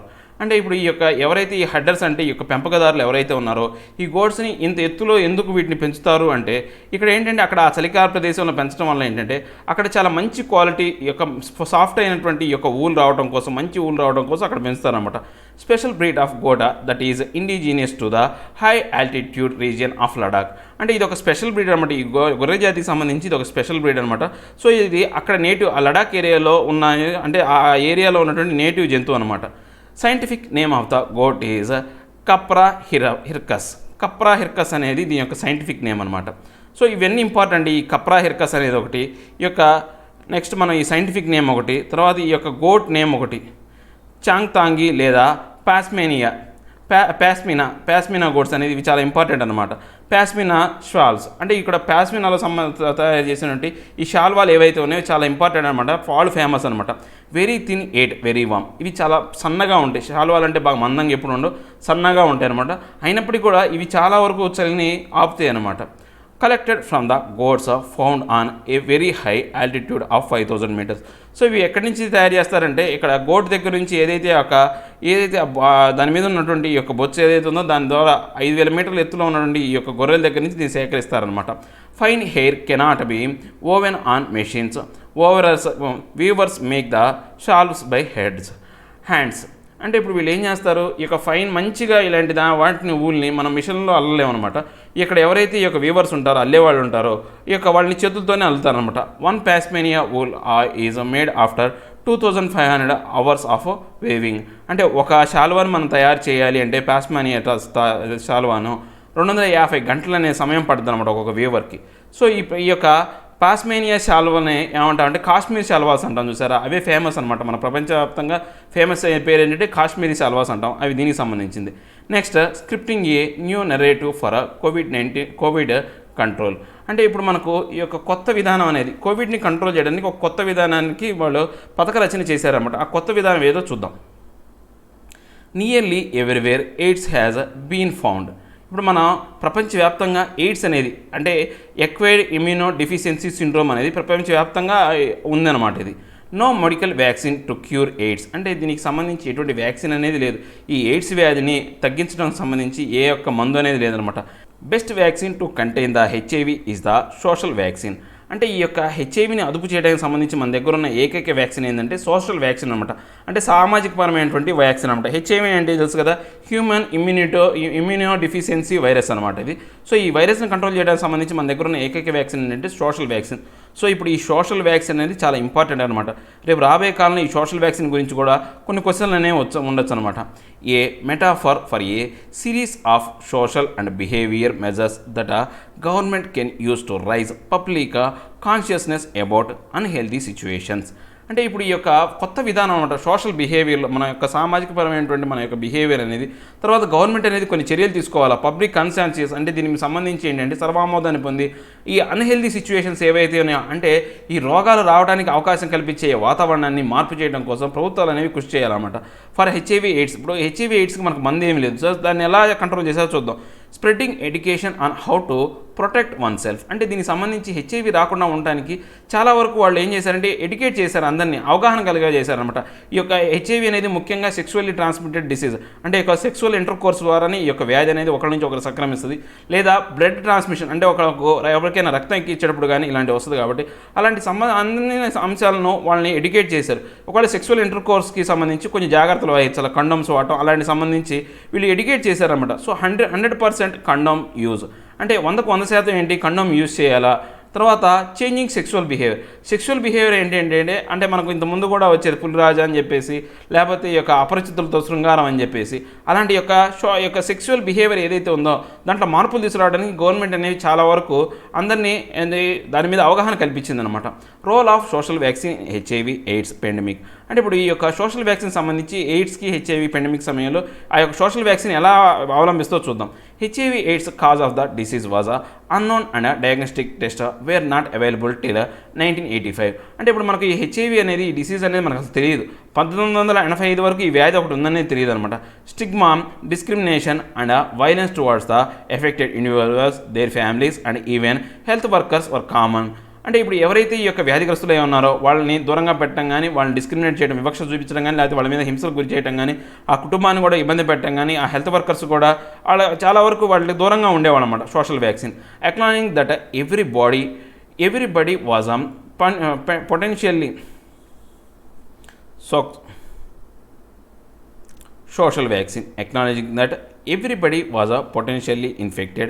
అంటే ఇప్పుడు ఈ యొక్క ఎవరైతే ఈ హెడ్డర్స్ అంటే ఈ యొక్క పెంపకదారులు ఎవరైతే ఉన్నారో ఈ గోడ్స్ని ఇంత ఎత్తులో ఎందుకు వీటిని పెంచుతారు అంటే ఇక్కడ ఏంటంటే అక్కడ ఆ చలికాల ప్రదేశంలో పెంచడం వల్ల ఏంటంటే అక్కడ చాలా మంచి క్వాలిటీ ఈ యొక్క సాఫ్ట్ అయినటువంటి ఈ యొక్క ఊల్ రావడం కోసం, మంచి ఊల్ రావడం కోసం అక్కడ పెంచుతారనమాట. స్పెషల్ బ్రీడ్ ఆఫ్ గోడా that is indigenous to the high altitude region of Ladakh. అంటే ఇది ఒక స్పెషల్ బ్రీడ్ అనమాట. ఈ గొర్రె జాతికి సంబంధించి ఇది ఒక స్పెషల్ బ్రీడ్ అనమాట. సో ఇది అక్కడ నేటివ్ ఆ లడాక్ ఏరియాలో ఉన్న, అంటే ఆ ఏరియాలో ఉన్నటువంటి నేటివ్ జంతువు అనమాట. Scientific name of the goat is Capra hircus. Capra hircus అనేది దీని యొక్క సైంటిఫిక్ నేమ్ అనమాట. సో ఇవన్నీ ఇంపార్టెంట్. ఈ కప్రా హిర్కస్ అనేది ఒకటి, ఈ యొక్క నెక్స్ట్ మనం ఈ సైంటిఫిక్ నేమ్ ఒకటి, తర్వాత ఈ యొక్క గోట్ నేమ్ ఒకటి, చాంగ్తాంగి లేదా పాస్మినా గోడ్స్ అనేది ఇవి చాలా ఇంపార్టెంట్ అనమాట. పాస్మినా షాల్స్, అంటే ఇక్కడ పాస్మినాలో తయారు చేసినటువంటి ఈ షాల్వాలు ఏవైతే ఉన్నాయో చాలా ఇంపార్టెంట్ అనమాట. ఫాల్ ఫేమస్ అనమాట. Very thin eight very warm. ఇవి చాలా సన్నగా ఉంటాయి. షాల్వాలు అంటే బాగా మందంగా ఎప్పుడు ఉండవు, సన్నగా ఉంటాయి అనమాట. అయినప్పటికీ కూడా ఇవి చాలా వరకు చలిని ఆపుతాయి అనమాట. Collected from the goats found on a very high altitude of 5000 metres. So ఇవి ఎక్కడి నుంచి తయారు చేస్తారంటే ఇక్కడ గోట్ దగ్గర నుంచి ఏదైతే దాని మీద ఉన్నటువంటి ఈ యొక్క బొచ్చు ఏదైతే ఉందో దాని ద్వారా 5000 మీటర్ల ఎత్తులో ఉన్నటువంటి ఈ యొక్క గొర్రెల దగ్గర నుంచి దీన్ని సేకరిస్తారనమాట. Fine hair cannot be woven on machines. Weavers make the shawls by hands. అంటే ఇప్పుడు వీళ్ళు ఏం చేస్తారు, ఈ యొక్క ఫైన్ మంచిగా ఇలాంటి వాటిని ఊల్ని మనం మిషన్లో అల్లలేమన్నమాట. ఇక్కడ ఎవరైతే ఈ యొక్క వీవర్స్ ఉంటారో, అల్లేవాళ్ళు ఉంటారో, ఈ యొక్క వాళ్ళని చేతులతోనే అల్లుతారనమాట. 1 pashmina wool is made after 2500 hours of weaving. అంటే ఒక శాల్వాను మనం తయారు చేయాలి అంటే పాస్మేనియా శాల్వాను 250 గంటలు అనే సమయం పడుతుంది అనమాట ఒక్కొక్క వీవర్కి. సో ఈ యొక్క పాస్మేనియా శాల్వాని ఏమంటామంటే కాశ్మీర్ శాల్వాస్ అంటాం, చూసారా? అవే ఫేమస్ అనమాట. మన ప్రపంచవ్యాప్తంగా ఫేమస్ అయ్యే పేరు ఏంటంటే కాశ్మీరీ శాల్వాస్ అంటాం. అవి దీనికి సంబంధించింది. Next scripting a new narrative for Covid control. అంటే ఇప్పుడు మనకు ఈ యొక్క కొత్త విధానం అనేది కోవిడ్ని కంట్రోల్ చేయడానికి ఒక కొత్త విధానానికి వాళ్ళు పథక రచన చేశారన్నమాట. ఆ కొత్త విధానం ఏదో చూద్దాం. Nearly everywhere AIDS has been found. ఇప్పుడు మన ప్రపంచవ్యాప్తంగా ఎయిడ్స్ అనేది అంటే ఎక్వైర్డ్ ఇమ్యూనో డెఫిషియన్సీ సిండ్రోమ్ అనేది ప్రపంచవ్యాప్తంగా ఉందన్నమాట. ఇది no medical vaccine to cure AIDS. అంటే దీనికి సంబంధించి ఎటువంటి వ్యాక్సిన్ అనేది లేదు. ఈ ఎయిడ్స్ వ్యాధిని తగ్గించడానికి సంబంధించి ఏ ఒక్క మందు అనేది లేదనమాట. Best vaccine to contain the HIV is the social vaccine. అంటే ఈ యొక్క హెచ్ఐవిని అదుపు చేయడానికి సంబంధించి మన దగ్గర ఉన్న ఏకైక వ్యాక్సిన్ ఏంటంటే సోషల్ వ్యాక్సిన్ అనమాట. అంటే సామాజిక పరమైనటువంటి వ్యాక్సిన్ అనమాట. హెచ్ఐవి అంటే తెలుసు కదా, హ్యూమన్ ఇమ్యూనో డెఫిషియన్సీ వైరస్ అనమాట ఇది. సో ఈ వైరస్ని కంట్రోల్ చేయడానికి సంబంధించి మన దగ్గర ఉన్న ఏకైక వ్యాక్సిన్ ఏంటంటే సోషల్ వ్యాక్సిన్. సో ఇప్పుడు ఈ సోషల్ వ్యాక్సిన్ అనేది చాలా ఇంపార్టెంట్ అనమాట. రేపు రాబోయే కాలంలో ఈ సోషల్ వ్యాక్సిన్ గురించి కూడా కొన్ని క్వశ్చన్లు అనేవి ఉండొచ్చు అనమాట. A metaphor for a series of social and behavior measures that government can use to raise public consciousness about unhealthy situations. అంటే ఇప్పుడు ఈ యొక్క కొత్త విధానం అనమాట. సోషల్ బిహేవియర్లో మన యొక్క సామాజికపరమైనటువంటి మన యొక్క బిహేవియర్ అనేది, తర్వాత గవర్నమెంట్ అనేది కొన్ని చర్యలు తీసుకోవాలా. పబ్లిక్ కన్సెన్సస్ అంటే దీనికి సంబంధించి ఏంటంటే సర్వామోదాన్ని పొంది ఈ అన్హెల్దీ సిచ్యువేషన్స్ ఏవైతే ఉన్నాయో అంటే ఈ రోగాలు రావడానికి అవకాశం కల్పించే వాతావరణాన్ని మార్పు చేయడం కోసం ప్రభుత్వాలు అనేవి కృషి చేయాలన్నమాట. For HIV AIDS. ఇప్పుడు హెచ్ఐవి ఎయిడ్స్కి మనకు మందు ఏమి లేదు. సో దాన్ని ఎలా కంట్రోల్ చేసారో చూద్దాం. Spreading education on how to protect one self. అంటే దీనికి సంబంధించి హెచ్ఐవి రాకుండా ఉండడానికి చాలా వరకు వాళ్ళు ఏం చేశారంటే ఎడ్యుకేట్ చేశారు, అందరినీ అవగాహన కలిగా చేశారనమాట. ఈ యొక్క హెచ్ఐవి అనేది ముఖ్యంగా సెక్సువల్లీ ట్రాన్స్మిటెడ్ డిసీజ్. అంటే ఒక సెక్సువల్ ఇంటర్ కోర్స్ ద్వారానే ఈ యొక్క వ్యాధి అనేది ఒకరి నుంచి ఒకరు సంక్రమిస్తుంది. లేదా బ్లడ్ ట్రాన్స్మిషన్ అంటే ఎవరికైనా రక్తం ఎక్కించేటప్పుడు కానీ ఇలాంటివి వస్తుంది. కాబట్టి అలాంటి అన్ని అంశాలను వాళ్ళని ఎడ్యుకేట్ చేశారు. ఒకవేళ సెక్సువల్ ఇంటర్ కోర్స్కి సంబంధించి కొంచెం జాగ్రత్తలు వహించాలి, కండోమ్స్ వాడటం అలాంటి సంబంధించి వీళ్ళు ఎడ్యుకేట్ చేశారనమాట. So 100% condom use. అంటే 100% ఏంటి కండోమ్ యూజ్ చేయాలా, తర్వాత చేంజింగ్ సెక్షువల్ బిహేవియర్ ఏంటంటే అంటే మనకు ఇంతకుముందు కూడా వచ్చేది పులిరాజా అని చెప్పేసి, లేకపోతే ఈ యొక్క అపరిచితులతో శృంగారం అని చెప్పేసి, అలాంటి యొక్క సెక్షువల్ బిహేవియర్ ఏదైతే ఉందో దాంట్లో మార్పులు తీసుకురావడానికి గవర్నమెంట్ అనేది చాలా వరకు అందరినీ దాని మీద అవగాహన కల్పించింది అనమాట. Role of social vaccine HIV AIDS pandemic. అంటే ఇప్పుడు ఈ యొక్క సోషల్ వ్యాక్సిన్ సంబంధించి ఎయిడ్స్కి హెచ్ఐవి పెండమిక్ సమయంలో ఆ యొక్క సోషల్ వ్యాక్సిన్ ఎలా అవలంబిస్తో చూద్దాం. HIV AIDS cause of the disease was unknown and diagnostic test were not available till 1985. అంటే ఇప్పుడు మనకు ఈ హెచ్ఐవి అనేది ఈ డిసీజ్ అనేది మనకు అసలు తెలియదు. 1985 వరకు ఈ వ్యాధి ఒకటి ఉందనేది తెలియదు అనమాట. Stigma, discrimination and violence towards the affected individuals, their families and even health workers were common. అంటే ఇప్పుడు ఎవరైతే ఈ యొక్క వ్యాధిగ్రస్తులు ఉన్నారో వాళ్ళని దూరంగా పెట్టడం కానీ, వాళ్ళని డిస్క్రిమినేట్ చేయడం, వివక్ష చూపించడం కానీ, లేకపోతే వాళ్ళ మీద హింసలకు గురి చేయడం కానీ, ఆ కుటుంబాన్ని కూడా ఇబ్బంది పెట్టడం కానీ, ఆ హెల్త్ వర్కర్స్ కూడా వాళ్ళ చాలా వరకు వాళ్ళకి దూరంగా ఉండేవాళ్ళు అనమాట. Social vaccine acknowledging that everybody was potentially social vaccine acknowledging that everybody was potentially infected,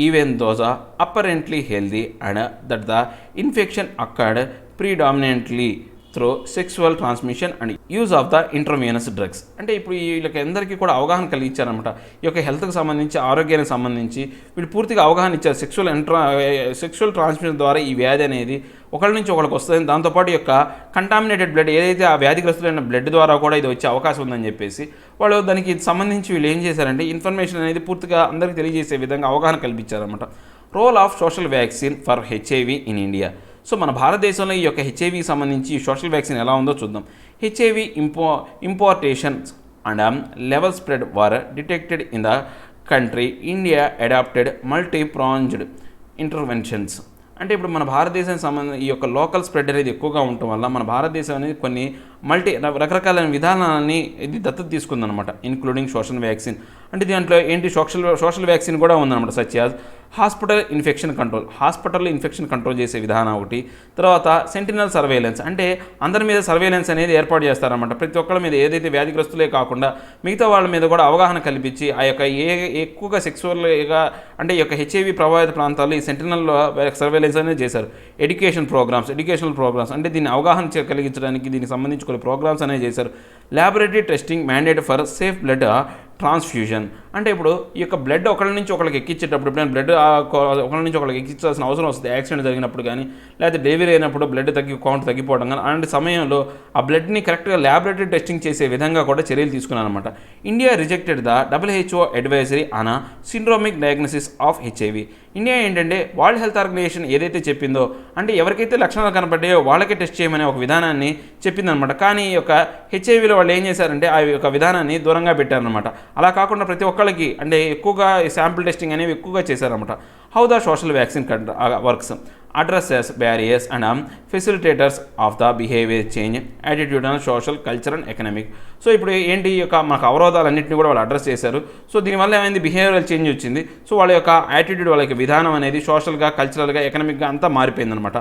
even those are apparently healthy, and that the infection occurred predominantly through sexual transmission and use of the intravenous drugs. అంటే ఇప్పుడు వీళ్ళకి అందరికీ కూడా అవగాహన కలిగించారనమాట. ఈ యొక్క హెల్త్కి సంబంధించి, ఆరోగ్యానికి సంబంధించి వీళ్ళు పూర్తిగా అవగాహన ఇచ్చారు. సెక్షువల్ ట్రాన్స్మిషన్ ద్వారా ఈ వ్యాధి అనేది ఒకరి నుంచి ఒకరికి వస్తుంది. దాంతోపాటు యొక్క కంటామినేటెడ్ బ్లడ్ ఏదైతే ఆ వ్యాధిగ్రస్తులైన బ్లడ్ ద్వారా కూడా ఇది వచ్చే అవకాశం ఉందని చెప్పేసి వాళ్ళు దానికి సంబంధించి వీళ్ళు ఏం చేశారంటే ఇన్ఫర్మేషన్ అనేది పూర్తిగా అందరికీ తెలియజేసే విధంగా అవగాహన కల్పించారనమాట. Role of social vaccine for HIV in India. So మన భారతదేశంలో ఈ యొక్క హెచ్ఐవికి సంబంధించి సోషల్ వ్యాక్సిన్ ఎలా ఉందో చూద్దాం. HIV importations and level spread were detected in the country. India adopted multi-pronged interventions. అంటే ఇప్పుడు మన భారతదేశానికి సంబంధించి ఈ యొక్క లోకల్ స్ప్రెడ్ అనేది ఎక్కువగా ఉండటం వల్ల మన భారతదేశం అనేది కొన్ని రకరకాలైన విధానాలని ఇది దత్తత తీసుకుందనమాట, ఇన్క్లూడింగ్ సోషల్ వ్యాక్సిన్. అంటే దీంట్లో ఏంటి సోషల్ వ్యాక్సిన్ కూడా ఉందన్నమాట. సచ్ యాజ్ హాస్పిటల్లో ఇన్ఫెక్షన్ కంట్రోల్ చేసే విధానం ఒకటి. తర్వాత సెంటినల్ సర్వేలెన్స్, అంటే అందరి మీద సర్వేలెన్స్ అనేది ఏర్పాటు చేస్తారన్నమాట. ప్రతి ఒక్కరి మీద ఏదైతే వ్యాధిగ్రస్తులే కాకుండా మిగతా వాళ్ళ మీద కూడా అవగాహన కల్పించి ఆ యొక్క ఎక్కువగా సెక్సువల్గా అంటే ఈ యొక్క హెచ్ఐవి ప్రభావిత ప్రాంతాల్లో ఈ సెంటినల్ సర్వేలెన్స్ అనేది చేశారు. ఎడ్యుకేషనల్ ప్రోగ్రామ్స్ అంటే దీన్ని అవగాహన కలిగించడానికి దీనికి సంబంధించి కొన్ని ప్రోగ్రామ్స్ అనేవి చేశారు. Laboratory testing mandate for safe blood transfusion. అంటే ఇప్పుడు ఈ యొక్క బ్లడ్ ఒకరి నుంచి ఒకరికి ఎక్కించేటప్పుడు బ్లడ్ ఒకరి నుంచి ఒకరికి ఎక్కించాల్సిన అవసరం వస్తుంది. యాక్సిడెంట్ జరిగినప్పుడు కానీ, లేకపోతే డెలివరీ అయినప్పుడు బ్లడ్ కౌంట్ తగ్గిపోవడం కానీ, అలాంటి సమయంలో ఆ బ్లడ్ని కరెక్ట్గా ల్యాబొరేటరీ టెస్టింగ్ చేసే విధంగా కూడా చర్యలు తీసుకున్నారనమాట. India rejected the WHO advisory on syndromic diagnosis of HIV. India ఏంటంటే వరల్డ్ హెల్త్ ఆర్గనైజేషన్ ఏదైతే చెప్పిందో, అంటే ఎవరికైతే లక్షణాలు కనపడ్డాయో వాళ్ళకే టెస్ట్ చేయమనే ఒక విధానాన్ని చెప్పిందనమాట. కానీ ఈ యొక్క హెచ్ఐవిలో వాళ్ళు ఏం చేశారంటే ఆ యొక్క విధానాన్ని దూరంగా పెట్టారనమాట. అలా కాకుండా ప్రతి ఒక్కరికి అంటే ఎక్కువగా శాంపుల్ టెస్టింగ్ అనేవి ఎక్కువగా చేశారనమాట. How the social vaccine works addresses barriers and facilitators of the behaviour change attitudinal social culture and economic. So ఇప్పుడు ఏంటి ఈ యొక్క మనకు అవరోధాలన్నింటినీ కూడా వాళ్ళు అడ్రస్ చేశారు. సో దీనివల్ల ఏమైంది, బిహేవియరల్ చేంజ్ వచ్చింది. సో వాళ్ళ యొక్క యాటిట్యూడ్, వాళ్ళ యొక్క విధానం అనేది సోషల్గా, కల్చరల్గా, ఎకనామిక్గా అంతా మారిపోయిందనమాట.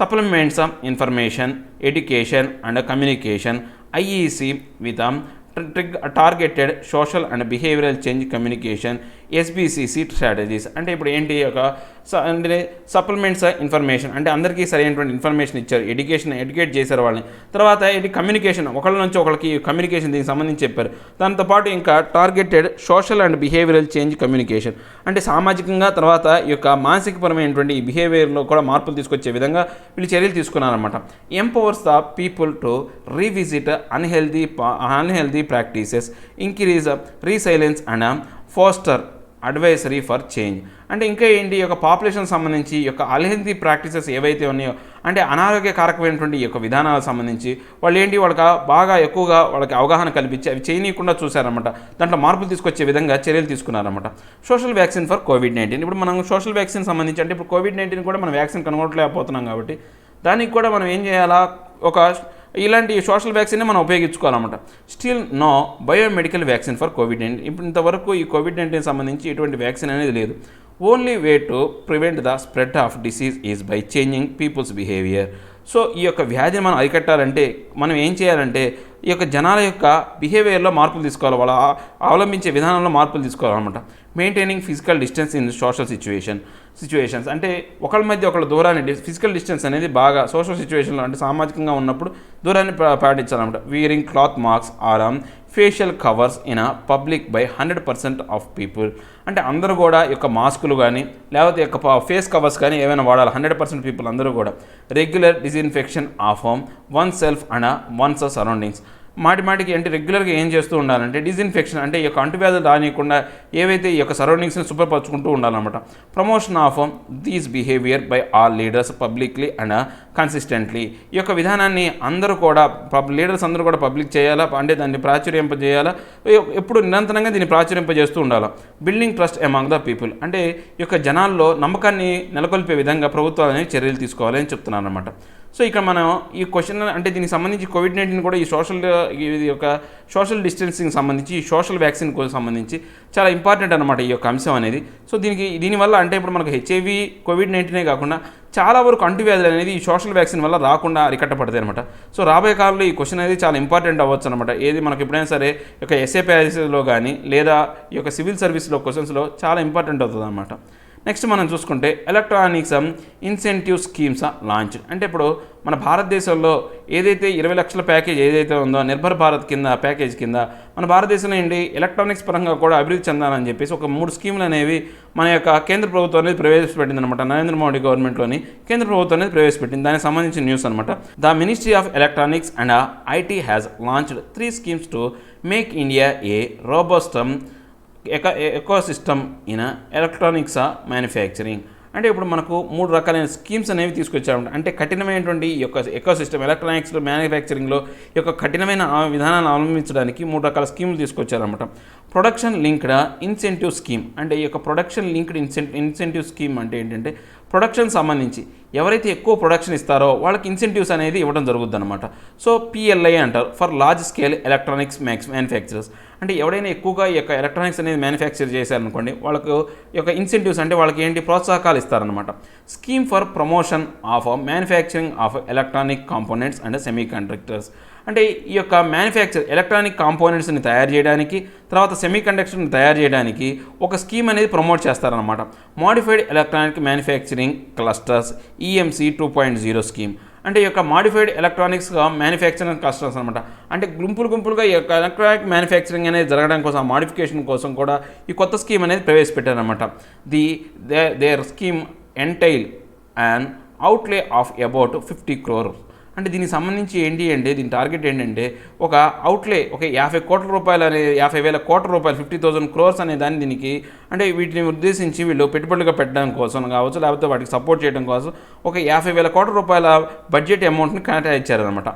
Supplements information, education and communication, IEC with targeted social and behavioral change communication, SBCC strategies. అంటే ఇప్పుడు ఏంటి ఒక అంటే సప్లిమెంట్స్ ఇన్ఫర్మేషన్ అంటే అందరికీ సరైనటువంటి ఇన్ఫర్మేషన్ ఇచ్చారు, ఎడ్యుకేట్ చేశారు వాళ్ళని. తర్వాత ఇది కమ్యూనికేషన్, ఒకళ్ళ నుంచి ఒకరికి కమ్యూనికేషన్ దీనికి సంబంధించి చెప్పారు. దాంతోపాటు ఇంకా targeted social and behavioral change communication అంటే సామాజికంగా, తర్వాత ఈ యొక్క మానసికపరమైనటువంటి ఈ బిహేవియర్లో కూడా మార్పులు తీసుకొచ్చే విధంగా వీళ్ళు చర్యలు తీసుకున్నారన్నమాట. Empowers the people to revisit unhealthy practices, increase resilience and foster advisory for change. అంటే ఇంకా ఏంటి, ఈ యొక్క పాపులేషన్ సంబంధించి ఈ యొక్క అన్హెల్దీ ప్రాక్టీసెస్ ఏవైతే ఉన్నాయో, అంటే అనారోగ్యకారకమైనటువంటి ఈ యొక్క విధానాలకు సంబంధించి వాళ్ళు ఏంటి, వాళ్ళకి బాగా ఎక్కువగా వాళ్ళకి అవగాహన కల్పించి అవి చేయనీయకుండా చూశారన్నమాట. దాంట్లో మార్పులు తీసుకొచ్చే విధంగా చర్యలు తీసుకున్నారన్నమాట. Social vaccine for COVID-19. ఇప్పుడు మనం సోషల్ వ్యాక్సిన్ సంబంధించి అంటే ఇప్పుడు COVID-19 కూడా మనం వ్యాక్సిన్ కనుగొనలేకపోతున్నాం కాబట్టి దానికి కూడా మనం ఏం చేయాలా, ఒక ఇలాంటి సోషల్ వ్యాక్సిన్ని మనం ఉపయోగించుకోవాలన్నమాట. Still no biomedical vaccine for COVID-19. ఇప్పుడు ఇంతవరకు ఈ COVID-19 సంబంధించి ఎటువంటి వ్యాక్సిన్ అనేది లేదు. Only way to prevent the spread of disease is by changing people's behaviour. So ఈ యొక్క వ్యాధిని మనం అరికట్టాలంటే మనం ఏం చేయాలంటే ఈ యొక్క జనాల యొక్క బిహేవియర్లో మార్పులు తీసుకోవాలి, వాళ్ళ అవలంబించే విధానంలో మార్పులు తీసుకోవాలన్నమాట. Maintaining physical distance in social situations అంటే ఒకళ్ళ మధ్య ఒకళ్ళ దూరాన్ని ఫిజికల్ డిస్టెన్స్ అనేది బాగా సోషల్ సిచ్యువేషన్లో అంటే సామాజికంగా ఉన్నప్పుడు దూరాన్ని పాటించాలన్నమాట. Wearing cloth masks or facial covers in public by 100% of people అంటే అందరూ కూడా యొక్క మాస్కులు కానీ లేకపోతే యొక్క ఫేస్ కవర్స్ కానీ ఏమైనా వాడాలి. 100% పీపుల్ అందరూ కూడా regular disinfection of one self and once surroundings మాటికి అంటే రెగ్యులర్గా ఏం చేస్తూ ఉండాలంటే డిజిన్ఫెక్షన్ అంటే ఈ యొక్క అంటువ్యాధులు రానియకుండా ఏవైతే ఈ యొక్క సరౌండింగ్స్ని శుభ్రపరచుకుంటూ ఉండాలన్నమాట. Promotion of these behaviour by all leaders publicly and consistently ఈ యొక్క విధానాన్ని అందరూ కూడా లీడర్స్ అందరూ కూడా పబ్లిక్ చేయాలా అంటే దాన్ని ప్రాచుర్యింపజేయాలా ఎప్పుడు నిరంతరంగా దీన్ని ప్రాచుర్యింపజేస్తూ ఉండాలి. Building trust among the people అంటే ఈ యొక్క జనాల్లో నమ్మకాన్ని నెలకొల్పే విధంగా ప్రభుత్వాలు అనేవి చర్యలు తీసుకోవాలని చెప్తున్నారు అనమాట. సో ఇక్కడ మనం ఈ క్వశ్చన్ అంటే దీనికి సంబంధించి కోవిడ్-19 కూడా ఈ సోషల్ డిస్టెన్సింగ్ సంబంధించి ఈ సోషల్ వ్యాక్సిన్ కోసం సంబంధించి చాలా ఇంపార్టెంట్ అనమాట ఈ యొక్క అంశం అనేది. సో దీనివల్ల అంటే ఇప్పుడు మనకు హెచ్ఐవి కోవిడ్-19 కాకుండా చాలా వరకు అంటువ్యాధులు అనేది ఈ సోషల్ వ్యాక్సిన్ వల్ల రాకుండా అరికట్టపడతాయి అనమాట. సో రాబోయే కాలంలో ఈ క్వశ్చన్ అనేది చాలా ఇంపార్టెంట్ అవ్వచ్చు అనమాట. ఏది మనకు ఎప్పుడైనా సరే ఈ యొక్క ఎస్ఏపీఐలో కానీ లేదా ఈ యొక్క సివిల్ సర్వీస్లో క్వశ్చన్స్లో చాలా ఇంపార్టెంట్ అవుతుంది అనమాట. నెక్స్ట్ మనం చూసుకుంటే ఎలక్ట్రానిక్స్ ఇన్సెంటివ్ స్కీమ్స్ లాంచ్ అంటే ఇప్పుడు మన భారతదేశంలో ఏదైతే 20 లక్షల ప్యాకేజ్ ఏదైతే ఉందో నిర్భర్ భారత్ కింద ప్యాకేజ్ కింద మన భారతదేశంలో ఏంటి ఎలక్ట్రానిక్స్ పరంగా కూడా అభివృద్ధి చెందాలని చెప్పేసి ఒక 3 స్కీములు అనేవి మన యొక్క కేంద్ర ప్రభుత్వం అనేది ప్రవేశపెట్టింది అనమాట. నరేంద్ర మోడీ గవర్నమెంట్లోని కేంద్ర ప్రభుత్వం అనేది ప్రవేశపెట్టింది. దానికి సంబంధించిన న్యూస్ అనమాట. The ministry of electronics and IT has launched 3 schemes to make India A robust ecosystem in electronics manufacturing అంటే ఇప్పుడు మనకు 3 రకాలైన స్కీమ్స్ అనేవి తీసుకొచ్చారు. అంటే కఠినమైనటువంటి ఈ యొక్క ఎకోసిస్టమ్ ఎలక్ట్రానిక్స్ మ్యానుఫ్యాక్చరింగ్లో ఈ యొక్క కఠినమైన విధానాన్ని అవలంబించడానికి 3 రకాల స్కీములు తీసుకొచ్చారన్నమాట. ప్రొడక్షన్ లింక్డ్ ఇన్సెంటివ్ స్కీమ్ అంటే ఈ యొక్క ప్రొడక్షన్ లింక్డ్ ఇన్సెంటివ్ స్కీమ్ అంటే ఏంటంటే ప్రొడక్షన్ సంబంధించి ఎవరైతే ఎక్కువ ప్రొడక్షన్ ఇస్తారో వాళ్ళకి ఇన్సెంటివ్స్ అనేది ఇవ్వడం జరుగుతుంది అనమాట. సో పిఎల్ఐ అంటారు for large scale electronics manufacturers అంటే ఎవరైనా ఎక్కువగా ఈ యొక్క ఎలక్ట్రానిక్స్ అనేది మ్యానుఫ్యాక్చర్ చేశారనుకోండి వాళ్ళకు ఈ యొక్క ఇన్సెంటివ్స్ అంటే వాళ్ళకి ఏంటి ప్రోత్సాహకాలు ఇస్తారనమాట. Scheme for promotion of manufacturing of electronic components and semi conductors అంటే ఈ యొక్క ఎలక్ట్రానిక్ కాంపోనెంట్స్ని తయారు చేయడానికి తర్వాత సెమీ కండక్టర్ని తయారు చేయడానికి ఒక స్కీమ్ అనేది ప్రమోట్ చేస్తారనమాట. Modified electronic manufacturing clusters EMC 2.0 scheme అంటే ఈ యొక్క మాడిఫైడ్ ఎలక్ట్రానిక్స్ మ్యానుఫ్యాక్చరింగ్ క్లస్టర్స్ అనమాట. అంటే గుంపులుగా ఈ యొక్క ఎలక్ట్రానిక్ మ్యానుఫ్యాక్చరింగ్ అనేది జరగడం కోసం మాడిఫికేషన్ కోసం కూడా ఈ కొత్త స్కీమ్ అనేది ప్రవేశపెట్టారనమాట. Their scheme entail and outlay of about 50 crore అంటే దీనికి సంబంధించి ఏంటి అంటే దీని టార్గెట్ ఏంటంటే ఒక అవుట్లే ఒక 50 కోట్ల రూపాయలు అనే 50,000 కోట్ల రూపాయలు 50,000 crores అనే దాన్ని దీనికి అంటే వీటిని ఉద్దేశించి వీళ్ళు పెట్టుబడులుగా పెట్టడం కోసం కావచ్చు లేకపోతే వాటికి సపోర్ట్ చేయడం కోసం ఒక 50,000 కోట్ల రూపాయల బడ్జెట్ అమౌంట్ని కేటాయించారనమాట.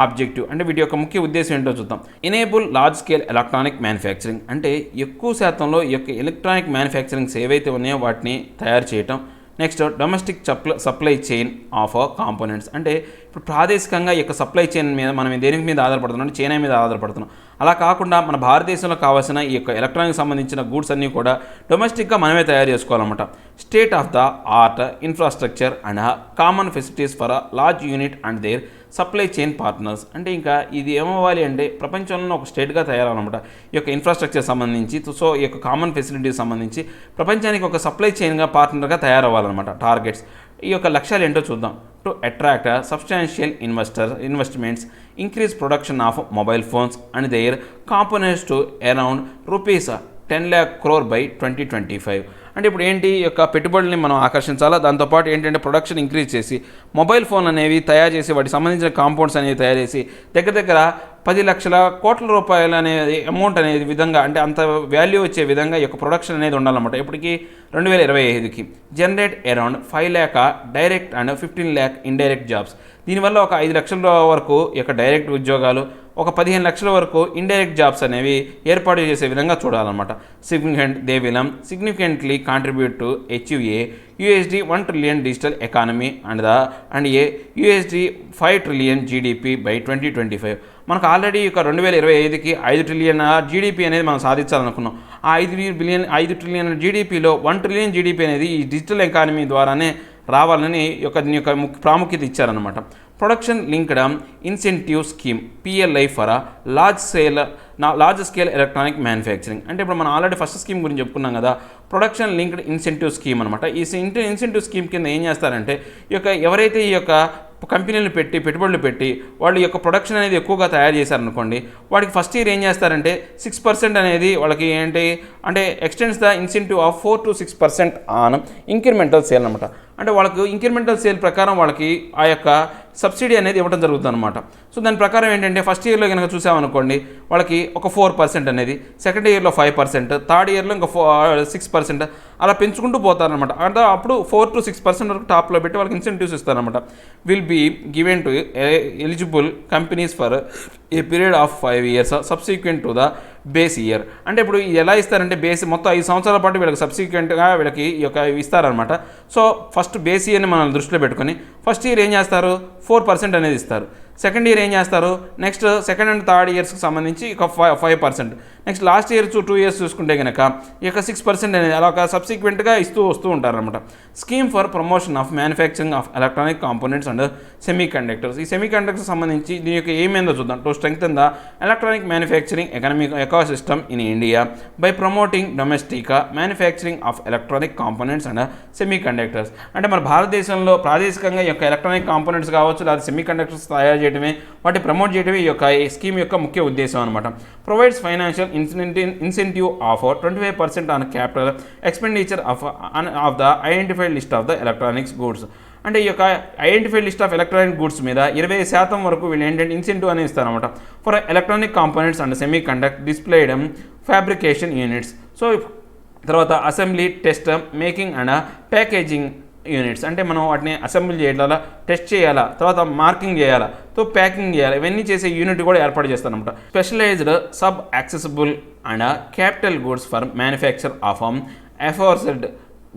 ఆబ్జెక్టివ్ అంటే వీటి యొక్క ముఖ్య ఉద్దేశం ఏంటో చూద్దాం. Enable large scale electronic manufacturing అంటే ఎక్కువ శాతంలో ఈ యొక్క ఎలక్ట్రానిక్ మ్యానుఫ్యాక్చరింగ్స్ ఏవైతే ఉన్నాయో వాటిని తయారు చేయటం. Next domestic supply chain of components అంటే ఇప్పుడు ప్రాదేశికంగా ఈ యొక్క సప్లై చైన్ మీద మనం దేనికి మీద ఆధారపడుతున్నాం అంటే చైనా మీద ఆధారపడుతున్నాం. అలా కాకుండా మన భారతదేశంలో కావాల్సిన ఈ యొక్క ఎలక్ట్రానిక్ సంబంధించిన గూడ్స్ అన్నీ కూడా డొమెస్టిక్గా మనమే తయారు చేసుకోవాలన్నమాట. State of the art infrastructure and common facilities for large unit and their supply chain partners అంటే ఇంకా ఇది ఏమవ్వాలి అంటే ప్రపంచంలో ఒక స్టేట్గా తయారన్నమాట. ఈ యొక్క ఇన్ఫ్రాస్ట్రక్చర్ సంబంధించి సో ఈ యొక్క కామన్ ఫెసిలిటీస్ సంబంధించి ప్రపంచానికి ఒక సప్లై చైన్గా పార్ట్నర్గా తయారవ్వాలన్నమాట. టార్గెట్స్ ఈ యొక్క లక్ష్యాలు ఏంటో చూద్దాం. To attract substantial investments increase production of mobile phones and their components to around ₹10 lakh crore by 2025 అంటే ఇప్పుడు ఏంటి యొక్క పెట్టుబడుల్ని మనం ఆకర్షించాలా దాంతోపాటు ఏంటంటే ప్రొడక్షన్ ఇంక్రీజ్ చేసి మొబైల్ ఫోన్ అనేవి తయారు చేసి వాటికి సంబంధించిన కాంపౌండ్స్ అనేవి తయారు చేసి దగ్గర 10 లక్షల కోట్ల రూపాయలు అనేది అమౌంట్ అనేది విధంగా అంటే అంత వాల్యూ వచ్చే విధంగా ఈ యొక్క ప్రొడక్షన్ అనేది ఉండాలన్నమాట. ఇప్పటికి 2025కి generate around 5 lakh direct and 15 lakh indirect jobs దీనివల్ల ఒక 5 లక్షల వరకు ఈ యొక్క డైరెక్ట్ ఉద్యోగాలు ఒక 15 లక్షల వరకు ఇండైరెక్ట్ జాబ్స్ అనేవి ఏర్పాటు చేసే విధంగా చూడాలన్నమాట. Significantly contribute to achieve a $1 trillion digital economy and $5 trillion GDP by 2025 మనకు ఆల్రెడీ ఇక 2025కి 5 trillion జీడిపి అనేది మనం సాధించాలనుకున్నాం. ఆ 5 trillion జీడిపిలో 1 trillion జీడిపి అనేది ఈ డిజిటల్ ఎకానమీ ద్వారానే రావాలని దీని యొక్క ప్రాముఖ్యత ఇచ్చారనమాట. Production linked incentive scheme PLI for large scale electronic manufacturing. అంటే ఇప్పుడు మనం ఆల్రెడీ ఫస్ట్ స్కీమ్ గురించి చెప్పుకున్నాం కదా, ప్రొడక్షన్ లింక్డ్ ఇన్సెంటివ్ స్కీమ్ అనమాట. ఈ ఇన్సెంటివ్ స్కీమ్ కింద ఏం చేస్తారంటే ఈ యొక్క ఎవరైతే ఈ యొక్క కంపెనీలు పెట్టి పెట్టుబడులు పెట్టి వాళ్ళ యొక్క ప్రొడక్షన్ అనేది ఎక్కువగా తయారు చేశారనుకోండి, వాడికి ఫస్ట్ ఇయర్ ఏం చేస్తారంటే 6% అనేది వాళ్ళకి ఏంటి అంటే extends the incentive of 4 to 6% on incremental sale అనమాట. అంటే వాళ్ళకు ఇంక్రిమెంటల్ సేల్ ప్రకారం వాళ్ళకి ఆ యొక్క సబ్సిడీ అనేది ఇవ్వడం జరుగుతుంది అనమాట. సో దాని ప్రకారం ఏంటంటే ఫస్ట్ ఇయర్లో కనుక చూసామనుకోండి వాళ్ళకి ఒక 4% అనేది, సెకండ్ ఇయర్లో 5%, థర్డ్ ఇయర్లో ఇంకా 6% అలా పెంచుకుంటూ పోతారనమాట. అంటే అప్పుడు 4 to 6% వరకు టాప్లో పెట్టి వాళ్ళకి ఇన్సెంటివ్స్ ఇస్తారనమాట. Will be given to eligible companies for a period of 5 years subsequent to the base year. అంటే ఇప్పుడు ఎలా ఇస్తారంటే బేస్ మొత్తం 5 సంవత్సరాల పాటు వీళ్ళకి సబ్సిక్వెంట్గా వీళ్ళకి ఈ యొక్క ఇస్తారనమాట. సో ఫస్ట్ బేస్ ఇయర్ని మనం దృష్టిలో పెట్టుకొని ఫస్ట్ ఇయర్ ఏం చేస్తారు 4% అనేది ఇస్తారు. సెకండ్ ఇయర్ ఏం చేస్తారు నెక్స్ట్ సెకండ్ అండ్ థర్డ్ ఇయర్స్కి సంబంధించి ఒక 5%. నెక్స్ట్ లాస్ట్ ఇయర్ 2 years చూసుకుంటే కనుక ఈ యొక్క 6% అనేది అలా ఒక సబ్సిక్వెంట్గా వస్తూ ఉంటారనమాట. Scheme for promotion of manufacturing of electronic components and semi conductors. ఈ సెమీ కండక్టర్స్ సంబంధించి దీని యొక్క ఏమేందో చూద్దాం. To strengthen the electronic manufacturing economic ecosystem in India by promoting domestic manufacturing of electronic components and semi conductors. అంటే మన భారతదేశంలో ప్రాదేశికంగా ఈ యొక్క ఎలక్ట్రానిక్ కాంపోనెంట్స్ కావచ్చు లేదా సెమీ కండక్టర్స్ తయారు చేయడమే వాటి ప్రమోట్ చేయడమే ఈ యొక్క స్కీమ్ యొక్క ముఖ్య ఉద్దేశం అనమాట. Provides financial incentive of 25% on capital expenditure of the identified list of the electronics goods. అంటే ఈ యొక్క identified list of electronic goods మీద 20% వరకు వీళ్ళు ఏంటంటే ఇన్సెంటివ్ అనేది ఇస్తారనమాట. For electronic components and semi conduct displayed fabrication units. So తర్వాత assembly test making and packaging units. అంటే మనం వాటిని అసెంబ్లీ చేయాలా, టెస్ట్ చేయాలా, తర్వాత మార్కింగ్ చేయాలా, తో ప్యాకింగ్ చేయాలి, ఇవన్నీ చేసే యూనిట్ కూడా ఏర్పాటు చేస్తారనమాట. Specialized sub accessible and capital goods for manufacture of aforesaid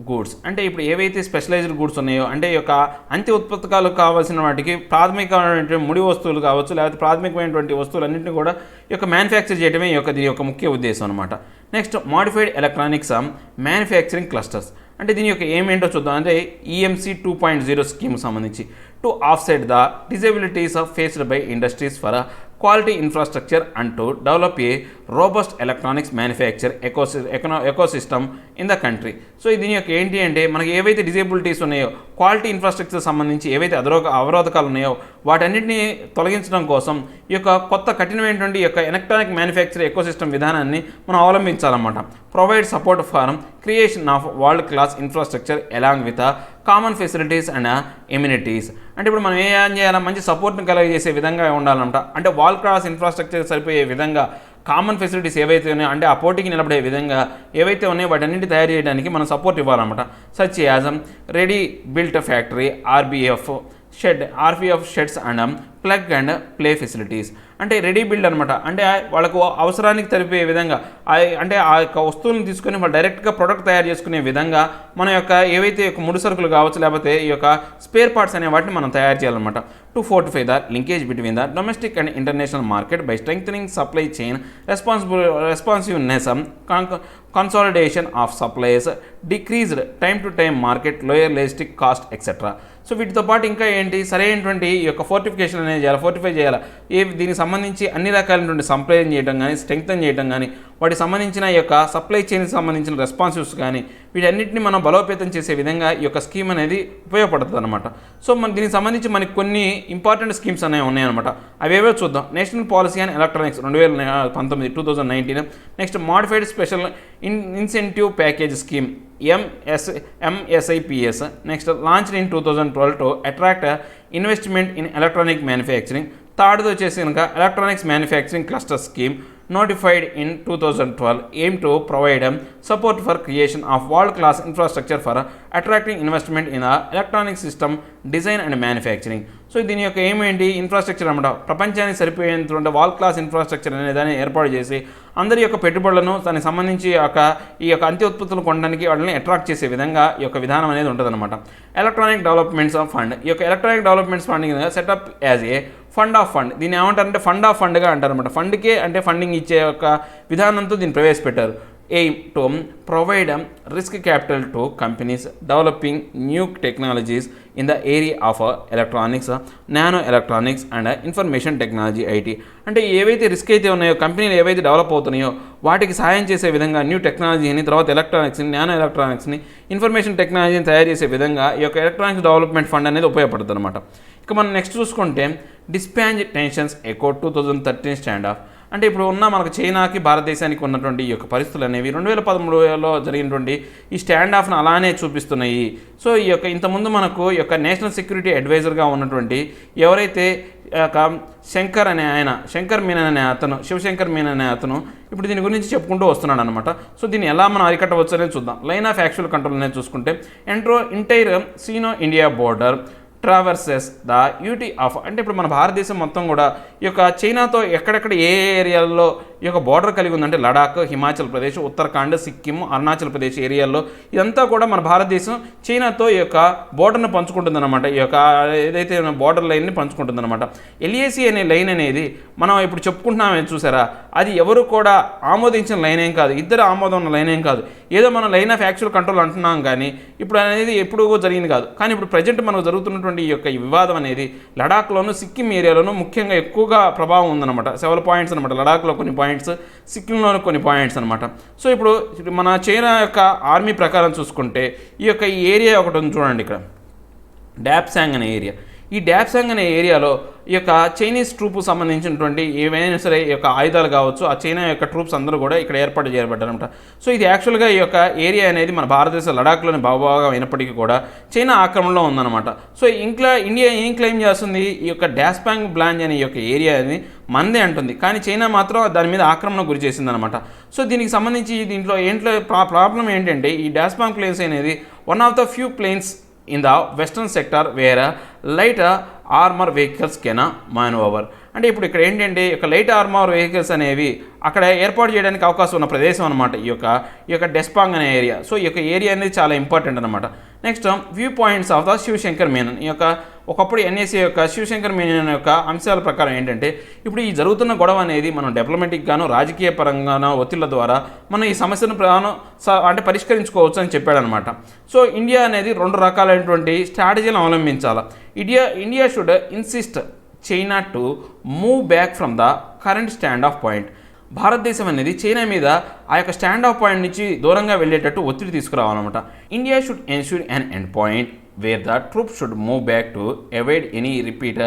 goods. అంటే ఇప్పుడు ఏవైతే స్పెషలైజ్డ్ గూడ్స్ ఉన్నాయో అంటే ఈ యొక్క అంత్య ఉత్పత్తుకాలకు కావాల్సిన వాటికి ప్రాథమికమైనటువంటి ముడి వస్తువులు కావచ్చు లేకపోతే ప్రాథమికమైనటువంటి వస్తువులన్నింటినీ కూడా ఈ యొక్క మ్యానుఫ్యాక్చర్ చేయడమే దీని యొక్క ముఖ్య ఉద్దేశం అనమాట. Next modified electronics manufacturing clusters. అంటే దీని యొక్క ఏమేంటో చూద్దాం. అంటే EMC 2.0 స్కీమ్ సంబంధించి to offset the disabilities faced by industries for quality infrastructure and to develop a robust electronics manufacture ecosystem in the country. So దీని యొక్క ఏంటి అంటే మనకి ఏవైతే డిజేబిలిటీస్ ఉన్నాయో క్వాలిటీ ఇన్ఫ్రాస్ట్రక్చర్ సంబంధించి ఏవైతే అవరోధకాలు ఉన్నాయో వాటన్నిటిని తొలగించడం కోసం ఈ యొక్క కొత్త కఠినమైనటువంటి ఈ యొక్క ఎలక్ట్రానిక్ మ్యానుఫ్యాక్చర్ ఎకోసిస్టమ్ విధానాన్ని మనం అవలంబించాలన్నమాట. Provide support for creation of world class infrastructure along with common facilities and amenities. అంటే ఇప్పుడు మనం ఏం చేయాలి మంచి సపోర్ట్ని కలిగజేసే విధంగా ఉండాలంట. అంటే వరల్డ్ క్లాస్ ఇన్ఫ్రాస్ట్రక్చర్ సరిపోయే విధంగా కామన్ ఫెసిలిటీస్ ఏవైతే ఉన్నాయో అంటే ఆ పోటీకి నిలబడే విధంగా ఏవైతే ఉన్నాయో వాటన్నింటి తయారు చేయడానికి మనం సపోర్ట్ ఇవ్వాలన్నమాట. Such as ready built factory RBF sheds and plug and play facilities. అంటే రెడీ బిల్డ్ అనమాట. అంటే వాళ్ళకు అవసరానికి సరిపోయే విధంగా అంటే ఆ యొక్క వస్తువులను తీసుకొని వాళ్ళు డైరెక్ట్గా ప్రొడక్ట్ తయారు చేసుకునే విధంగా మన యొక్క ఏవైతే ముడి సరుకులు కావచ్చు లేకపోతే ఈ యొక్క స్పేర్ పార్ట్స్ అనే వాటిని మనం తయారు చేయాలన్నమాట. To fortify the linkage between the domestic and international market by strengthening supply chain responsiveness consolidation of supplies decreased time to time market lower logistic cost etcetera. So వీటితో పాటు ఇంకా ఏంటి సరైనటువంటి ఈ యొక్క ఫోర్టిఫికేషన్ అనేది చేయాలి, ఫోర్టిఫై చేయాలి. దీనికి సంబంధించి అన్ని రకాలైనటువంటి సప్లై చేయడం కానీ స్ట్రెంగ్తన్ చేయడం కానీ వాటికి సంబంధించిన ఈ యొక్క సప్లై చైన్కి సంబంధించిన రెస్పాన్సివ్స్ కానీ వీటన్నిటిని మనం బలోపేతం చేసే విధంగా ఈ యొక్క స్కీమ్ అనేది ఉపయోగపడుతుంది అనమాట. సో దీనికి సంబంధించి మనకి కొన్ని ఇంపార్టెంట్ స్కీమ్స్ అనేవి ఉన్నాయన్నమాట. అవేవో చూద్దాం. National policy and electronics 2019 2019. Next modified special incentive package scheme MSIPS. Next launched in 2012 to attract investment in electronic manufacturing. థర్డ్ది వచ్చేసి కనుక electronics manufacturing cluster scheme notified in 2012 aim to provide support for creation of world class infrastructure for attracting investment in the electronic system design and manufacturing. So దీని యొక్క ఏమేంటి infrastructure అన్నమాట. ప్రపంచానికి సరిపోయేంత world class infrastructure అనే దాన్ని ఏర్పాటు చేసి అందరి యొక్క పెట్టుబడులను దానికి సంబంధించి ఈ యొక్క అంత్య ఉత్పత్తులు కొనడానికి వాళ్ళని అట్రాక్ట్ చేసే విధంగా ఈ యొక్క విధానం అనేది ఉంటుందన్నమాట. Electronic developments of fund. ఈ యొక్క electronic developments fund setup as a fund of fund. దీన్ని ఏమంటారంటే ఫండ్ ఆఫ్ ఫండ్గా అంటారనమాట. ఫండ్కే అంటే ఫండింగ్ ఇచ్చే యొక్క విధానంతో దీన్ని ప్రవేశపెట్టారు. aim to provide risk capital to companies developing new technologies in the area of electronics, nano electronics and information technology IT. అంటే ఏవైతే రిస్క్ అయితే ఉన్నాయో కంపెనీలు ఏవైతే డెవలప్ అవుతున్నాయో వాటికి సహాయం చేసే విధంగా న్యూ టెక్నాలజీని, తర్వాత ఎలక్ట్రానిక్స్ని, నానో ఎలక్ట్రానిక్స్ని, ఇన్ఫర్మేషన్ టెక్నాలజీని తయారు చేసే విధంగా ఈ యొక్క ఎలక్ట్రానిక్స్ డెవలప్మెంట్ ఫండ్ అనేది ఉపయోగపడుతుంది అనమాట. ఇక మనం నెక్స్ట్ చూసుకుంటే డిస్పాంజ్ టెన్షన్స్ ఎకో 2013 స్టాండ్ ఆఫ్. అంటే ఇప్పుడు ఉన్న మనకు చైనాకి భారతదేశానికి ఉన్నటువంటి ఈ యొక్క పరిస్థితులు అనేవి 2013లో జరిగినటువంటి ఈ స్టాండ్ ఆఫ్ను అలానే చూపిస్తున్నాయి. సో ఈ యొక్క ఇంతకుముందు మనకు ఈ యొక్క నేషనల్ సెక్యూరిటీ అడ్వైజర్గా ఉన్నటువంటి ఎవరైతే శంకర్ మీనన్ అనే అతను, శివశంకర్ మీనన్ అనే అతను ఇప్పుడు దీని గురించి చెప్పుకుంటూ వస్తున్నాడు అనమాట. సో దీన్ని ఎలా మనం అరికట్టవచ్చు అనేది చూద్దాం. లైన్ ఆఫ్ యాక్చువల్ కంట్రోల్ అనేది చూసుకుంటే entire Sino India border traverses the UT of. అంటే ఇప్పుడు మన భారతదేశం మొత్తం కూడా ఈ యొక్క చైనాతో ఎక్కడెక్కడ ఏ ఏరియాల్లో ఈ యొక్క బార్డర్ కలిగి ఉందంటే లడాక్, హిమాచల్ ప్రదేశ్, ఉత్తరాఖండ్, సిక్కిం, అరుణాచల్ ప్రదేశ్ ఏరియాల్లో ఇదంతా కూడా మన భారతదేశం చైనాతో ఈ యొక్క బోర్డర్ను పంచుకుంటుందన్నమాట. ఈ యొక్క ఏదైతే బార్డర్ లైన్ని పంచుకుంటుందన్నమాట. ఎల్ఏసి అనే లైన్ అనేది మనం ఇప్పుడు చెప్పుకుంటున్నామే చూసారా, అది ఎవరు కూడా ఆమోదించిన లైన్ ఏం కాదు, ఇద్దరు ఆమోదం ఉన్న లైన్ ఏం కాదు. ఏదో మనం లైన్ ఆఫ్ యాక్చువల్ కంట్రోల్ అంటున్నాం కానీ ఇప్పుడు అనేది ఎప్పుడు జరిగింది కాదు. కానీ ఇప్పుడు ప్రజెంట్ మనకు జరుగుతున్నటువంటి ఈ యొక్క వివాదం అనేది లడాఖ్లోను, సిక్కిం ఏరియాలోనూ ముఖ్యంగా ఎక్కువగా ప్రభావం ఉందన్నమాట. సెవెరల్ పాయింట్స్ అనమాట. లడాఖ్లో కొన్ని పాయింట్స్, సిక్కింలోని కొన్ని పాయింట్స్ అనమాట. సో ఇప్పుడు మన చైనా యొక్క ఆర్మీ ప్రకారం చూసుకుంటే ఈ యొక్క ఈ ఏరియా ఒకటి ఉంది చూడండి, ఇక్కడ డాప్సాంగ్ అనే ఏరియా. ఈ డాప్సాంగ్ అనే ఏరియాలో ఈ యొక్క చైనీస్ ట్రూప్ సంబంధించినటువంటి ఏవైనా సరే ఈ యొక్క ఆయుధాలు కావచ్చు, ఆ చైనా యొక్క ట్రూప్స్ అందరూ కూడా ఇక్కడ ఏర్పాటు చేయబడ్డారనమాట. సో ఇది యాక్చువల్గా ఈ యొక్క ఏరియా అనేది మన భారతదేశ లడాఖ్లోని భాగంగా అయినప్పటికీ కూడా చైనా ఆక్రమణలో ఉందన్నమాట. సో ఇండియా ఏం క్లెయిమ్ చేస్తుంది, ఈ యొక్క డాప్సాంగ్ బ్లాంజ్ అనే ఈ యొక్క ఏరియాని మందే అంటుంది, కానీ చైనా మాత్రం దాని మీద ఆక్రమణ గురి చేసిందనమాట. సో దీనికి సంబంధించి దీంట్లో ప్రాబ్లం ఏంటంటే ఈ డాప్సాంగ్ ప్లేన్స్ అనేది one of the few plains in the western sector where light armor vehicles can maneuver. అంటే ఇప్పుడు ఇక్కడ ఏంటంటే ఈ యొక్క లైట్ ఆర్మర్ వెహికల్స్ అనేవి అక్కడ ఏర్పాటు చేయడానికి అవకాశం ఉన్న ప్రదేశం అనమాట ఈ యొక్క డెస్పాంగ్ అనే ఏరియా. సో ఈ యొక్క ఏరియా అనేది చాలా ఇంపార్టెంట్ అనమాట. Next view points of the Shivshankar Menon. ఈ యొక్క ఒకప్పుడు ఎన్ఏసీ యొక్క శివశంకర్ మీనన్ యొక్క అంశాల ప్రకారం ఏంటంటే ఇప్పుడు ఈ జరుగుతున్న గొడవ అనేది మనం డిప్లొమాటిక్గాను, రాజకీయ పరంగానో ఒత్తిళ్ల ద్వారా మనం ఈ సమస్యను అంటే పరిష్కరించుకోవచ్చు అని చెప్పాడనమాట. సో ఇండియా అనేది 2 రకాలైనటువంటి స్ట్రాటజీలను అవలంబించాలి. India should insist China to move back from the current stand off point. భారతదేశం అనేది చైనా మీద ఆ యొక్క స్టాండ్ ఆఫ్ పాయింట్ నుంచి దూరంగా వెళ్ళేటట్టు ఒత్తిడి తీసుకురావాలన్నమాట. India should ensure an end point where the troops should move back to avoid any repeat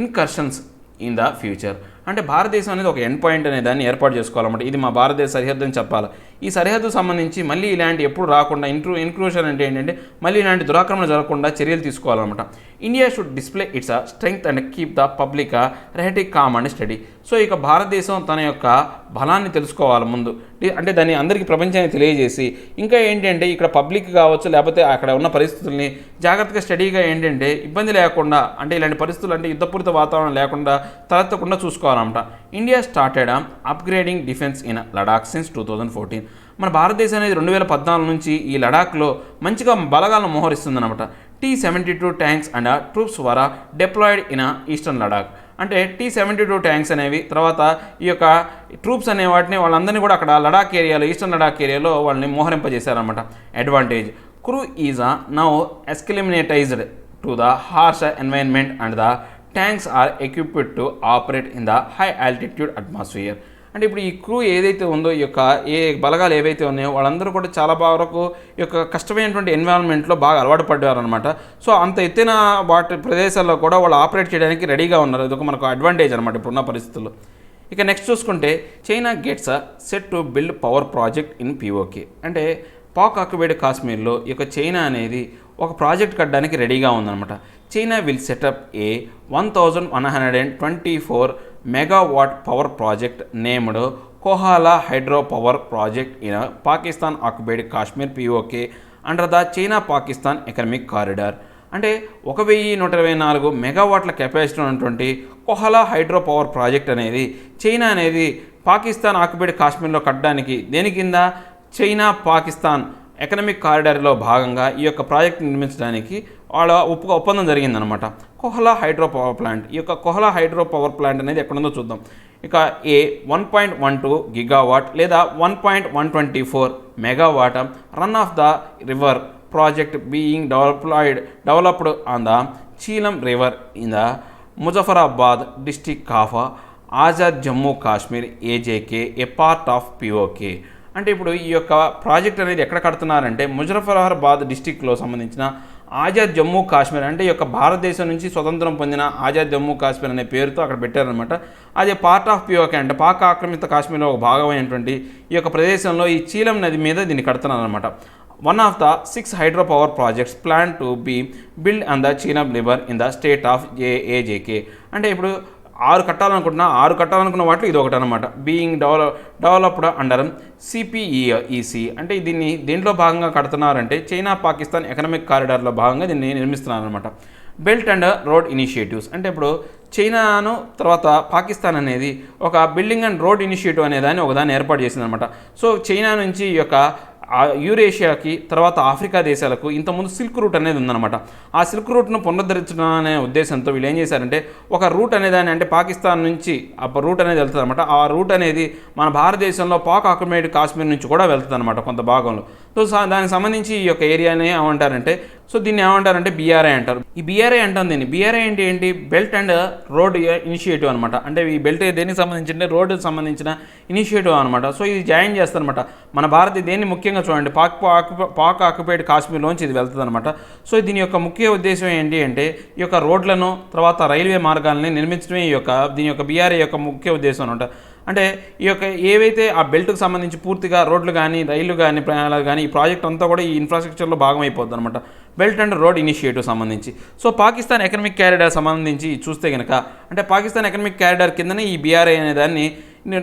incursions in the future. అంటే భారతదేశం అనేది ఒక ఎండ్ పాయింట్ అనే దాన్ని ఏర్పాటు చేసుకోవాలన్నమాట. ఇది మా భారతదేశ సరిహద్దు అని చెప్పాలి. ఈ సరిహద్దు సంబంధించి మళ్ళీ ఇలాంటి ఎప్పుడు రాకుండా ఇన్క్లూషన్ అంటే ఏంటంటే మళ్ళీ ఇలాంటి దురాక్రమణ జరగకుండా చర్యలు తీసుకోవాలన్నమాట. India should display its strength and keep the public rhetoric calm and steady. So ఇక భారతదేశం తన యొక్క బలాన్ని తెలుసుకోవాలి ముందు, అంటే దాన్ని అందరికీ ప్రపంచానికి తెలియజేసి ఇంకా ఏంటంటే ఇక్కడ పబ్లిక్ కావచ్చు లేకపోతే అక్కడ ఉన్న పరిస్థితుల్ని జాగ్రత్తగా స్టడీగా ఏంటంటే ఇబ్బంది లేకుండా, అంటే ఇలాంటి పరిస్థితులు అంటే యుద్ధపూరిత వాతావరణం లేకుండా తలెత్తకుండా చూసుకోవాలన్నమాట. India started upgrading defence in Ladakh since 2014. మన భారతదేశం అనేది 2014 నుంచి ఈ లడాఖ్లో మంచిగా బలగాలను మోహరిస్తుందన్నమాట. T-72 tanks and troops were deployed in eastern Ladakh. అంటే T-72 ట్యాంక్స్ అనేవి, తర్వాత ఈ యొక్క ట్రూప్స్ అనే వాటిని వాళ్ళందరినీ కూడా అక్కడ లడాక్ ఏరియాలో, ఈస్టర్న్ లడాక్ ఏరియాలో వాళ్ళని మోహరింపజేశారనమాట. Advantage crew is now acclimatised to the harsh environment and the tanks are equipped to operate in the high altitude atmosphere. అంటే ఇప్పుడు ఈ క్రూ ఏదైతే ఉందో, ఈ యొక్క ఏ బలగాలు ఏవైతే ఉన్నాయో వాళ్ళందరూ కూడా చాలా వరకు ఈ యొక్క కష్టమైనటువంటి ఎన్విరాన్మెంట్లో బాగా అలవాటు పడ్డారనమాట. సో అంత ఎత్తైన వాటి ప్రదేశాల్లో కూడా వాళ్ళు ఆపరేట్ చేయడానికి రెడీగా ఉన్నారు. ఇది ఒక మనకు అడ్వాంటేజ్ అనమాట ఇప్పుడున్న పరిస్థితుల్లో. ఇక నెక్స్ట్ చూసుకుంటే China gets set to build power project in POK. అంటే పాక్ ఆక్యుపైడ్ కాశ్మీర్లో ఈ యొక్క చైనా అనేది ఒక ప్రాజెక్ట్ కట్టడానికి రెడీగా ఉందన్నమాట. China will set up a 1124 megawatt power project named Kohala hydro power project in Pakistan occupied Kashmir POK under the China Pakistan economic corridor. అంటే 1124 మెగావాట్ల కెపాసిటీ ఉన్నటువంటి కోహాలా హైడ్రో పవర్ ప్రాజెక్ట్ అనేది చైనా అనేది పాకిస్తాన్ ఆక్యుపైడ్ కాశ్మీర్లో కట్టడానికి దేని కింద చైనా పాకిస్తాన్ ఎకనామిక్ కారిడార్లో భాగంగా ఈ యొక్క ప్రాజెక్ట్ నిర్మించడానికి వాళ్ళ ఒప్పందం జరిగిందనమాట. కోహలా హైడ్రో పవర్ ప్లాంట్. ఈ యొక్క కోహలా హైడ్రో పవర్ ప్లాంట్ అనేది ఎక్కడుందో చూద్దాం. ఇక ఏ 1.12 గిగావాట్ లేదా 1.124 megawatt run of the river project being developed on the Jhelum river in the Muzaffarabad district of Azad Jammu Kashmir AJK a part of POK. అంటే ఇప్పుడు ఈ యొక్క ప్రాజెక్ట్ అనేది ఎక్కడ కడుతున్నారంటే ముజఫరాబాద్ డిస్టిక్లో సంబంధించిన ఆజాద్ జమ్మూ కాశ్మీర్, అంటే ఈ యొక్క భారతదేశం నుంచి స్వతంత్రం పొందిన ఆజాద్ జమ్మూ కాశ్మీర్ అనే పేరుతో అక్కడ పెట్టారనమాట. అదే పార్ట్ ఆఫ్ పిఓకే అంటే పాక్ ఆక్రమిత కాశ్మీర్లో ఒక భాగమైనటువంటి ఈ యొక్క ప్రదేశంలో ఈ చీలం నది మీద దీన్ని కడుతున్నారనమాట. One of the 6 hydro power projects plan to be build on the Jhelum river in the state of AJK. అంటే ఇప్పుడు 6 కట్టాలనుకున్న వాటిలో ఇది ఒకటి అనమాట. Being developed under CPEC. అంటే దీన్ని దేంట్లో భాగంగా కడుతున్నారంటే చైనా పాకిస్తాన్ ఎకనామిక్ కారిడార్లో భాగంగా దీన్ని నిర్మిస్తున్నారనమాట. బెల్ట్ అండ్ రోడ్ ఇనిషియేటివ్స్ అంటే ఇప్పుడు చైనాను తర్వాత పాకిస్తాన్ అనేది ఒక బిల్డింగ్ అండ్ రోడ్ ఇనిషియేటివ్ అనేదాన్ని ఒకదాన్ని ఏర్పాటు చేసిందనమాట. సో చైనా నుంచి ఈ యొక్క యూరేషియాకి తర్వాత ఆఫ్రికా దేశాలకు ఇంతకుముందు సిల్క్ రూట్ అనేది ఉందన్నమాట. ఆ సిల్క్ రూట్ను పునరుద్ధరించడం అనే ఉద్దేశంతో వీళ్ళు ఏం చేశారంటే ఒక రూట్ అనేదాన్ని అంటే పాకిస్తాన్ నుంచి ఆ రూట్ అనేది వెళ్తుంది అనమాట. ఆ రూట్ అనేది మన భారతదేశంలో పాక్ ఆక్యుపైడ్ కాశ్మీర్ నుంచి కూడా వెళ్తుంది అనమాట కొంత భాగంలో. సో దానికి సంబంధించి ఈ యొక్క ఏరియాని ఏమంటారంటే దీన్ని ఏమంటారంటే బీఆర్ఐ అంటారు. ఈ బీఆర్ఐ అంటాం దీన్ని. బీఆర్ఐ అంటే ఏంటి? బెల్ట్ అండ్ రోడ్ ఇనిషియేటివ్ అనమాట. అంటే ఈ బెల్ట్ దేనికి సంబంధించిన రోడ్డుకి సంబంధించిన ఇనిషియేటివ్ అనమాట. సో ఇది జాయిన్ చేస్తారనమాట. మన దేన్ని ముఖ్యంగా చూడండి పాక్ ఆక్యుపైడ్ కాశ్మీర్లోంచి ఇది వెళ్తుంది అనమాట. సో దీని యొక్క ముఖ్య ఉద్దేశం ఏంటి అంటే ఈ యొక్క రోడ్లను తర్వాత రైల్వే మార్గాలని నిర్మించడమే దీని యొక్క బీఆర్ఐ యొక్క ముఖ్య ఉద్దేశం అనమాట. అంటే ఈ యొక్క ఏవైతే ఆ బెల్ట్కి సంబంధించి పూర్తిగా రోడ్లు కానీ రైళ్లు కానీ ప్రయాణాలు కానీ ఈ ప్రాజెక్ట్ అంతా కూడా ఈ ఇన్ఫ్రాస్ట్రక్చర్లో భాగమైపోద్ది అనమాట, బెల్ట్ అండ్ రోడ్ ఇనిషియేటివ్ సంబంధించి. సో పాకిస్తాన్ ఎకనామిక్ క్యారిడార్ సంబంధించి చూస్తే కనుక అంటే పాకిస్తాన్ ఎకనామిక్ క్యారిడార్ కిందనే ఈ బీఆర్ఐ అనే దాన్ని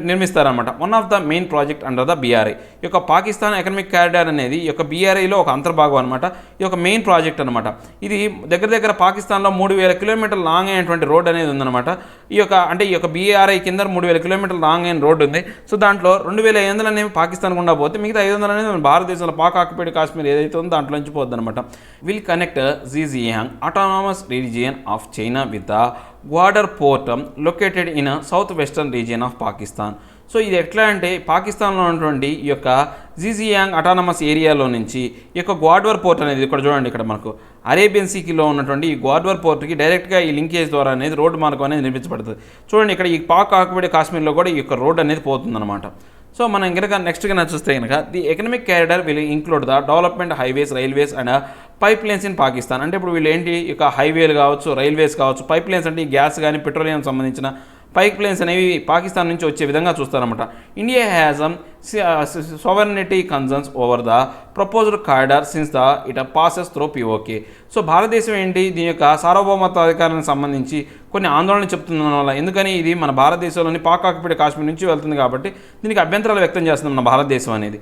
నిర్మిస్తారన్నమాట. One of the main project under the BRI. ఈ యొక్క పాకిస్తాన్ ఎకనామిక్ క్యారిడార్ అనేది ఈ యొక్క బీఆర్ఐలో ఒక అంతర్భాగం అనమాట. ఈ యొక్క మెయిన్ ప్రాజెక్ట్ అనమాట. ఇది దగ్గర పాకిస్తాన్లో 3000 కిలోమీటర్ల లాంగ్ అయినటువంటి రోడ్ అనేది ఉందన్నమాట. ఈ యొక్క బీఆర్ఐ కింద 3000 కిలోమీటర్ల లాంగ్ అయిన రోడ్డు ఉంది. సో దాంట్లో 2500 అనేవి పాకిస్తాన్ గుండా పోతే మిగతా 500 అనేది మన భారతదేశంలో పాక్ ఆక్యుపైడ్ కాశ్మీర్ ఏదైతే ఉందో దాంట్లో నుంచి పోద్ది అనమాట. Will connect Xinjiang autonomous region of China with the Gwadar port located in south western region of Pakistan. So ఇది ఎట్లా అంటే పాకిస్తాన్లో ఉన్నటువంటి ఈ యొక్క జీజియాంగ్ అటానమస్ ఏరియాలో నుంచి ఈ యొక్క గ్వాడ్వర్ పోర్ట్ అనేది ఇక్కడ చూడండి, ఇక్కడ మనకు అరేబియన్ సీలో ఉన్నటువంటి ఈ గ్వాడ్వర్ పోర్ట్కి డైరెక్ట్గా ఈ లింకేజ్ ద్వారా అనేది రోడ్డు మార్గం అనేది నిర్మించబడుతుంది. చూడండి ఇక్కడ ఈ పాక్ ఆక్యుపైడ్ కాశ్మీర్లో కూడా ఈ యొక్క రోడ్ అనేది పోతుందన్నమాట. సో మనం కనుక నెక్స్ట్ కన్నా చూస్తే కనుక the economic corridor will include the development highways railways and pipe lines in Pakistan. అంటే ఇప్పుడు వీళ్ళు ఏంటి ఇక హైవేలు కావచ్చు రైల్వేస్ కావచ్చు పైప్ లైన్స్ అంటే ఈ గ్యాస్ కానీ పెట్రోలియం సంబంధించిన పైప్ లైన్స్ అనేవి పాకిస్తాన్ నుంచి వచ్చే విధంగా చూస్తారన్నమాట. India has sovereignty concerns over the proposed corridor since it passes through POK. So భారతదేశం ఏంటి దీని యొక్క సార్వభౌమత్వాధికారానికి సంబంధించి కొన్ని ఆందోళనలు చెప్తున్న వల్ల, ఎందుకని ఇది మన భారతదేశంలోని పాక్ ఆక్యుపైడ్ కాశ్మీర్ నుంచి వెళ్తుంది కాబట్టి దీనికి అభ్యంతరాలు వ్యక్తం చేస్తుంది మన భారతదేశం అనేది.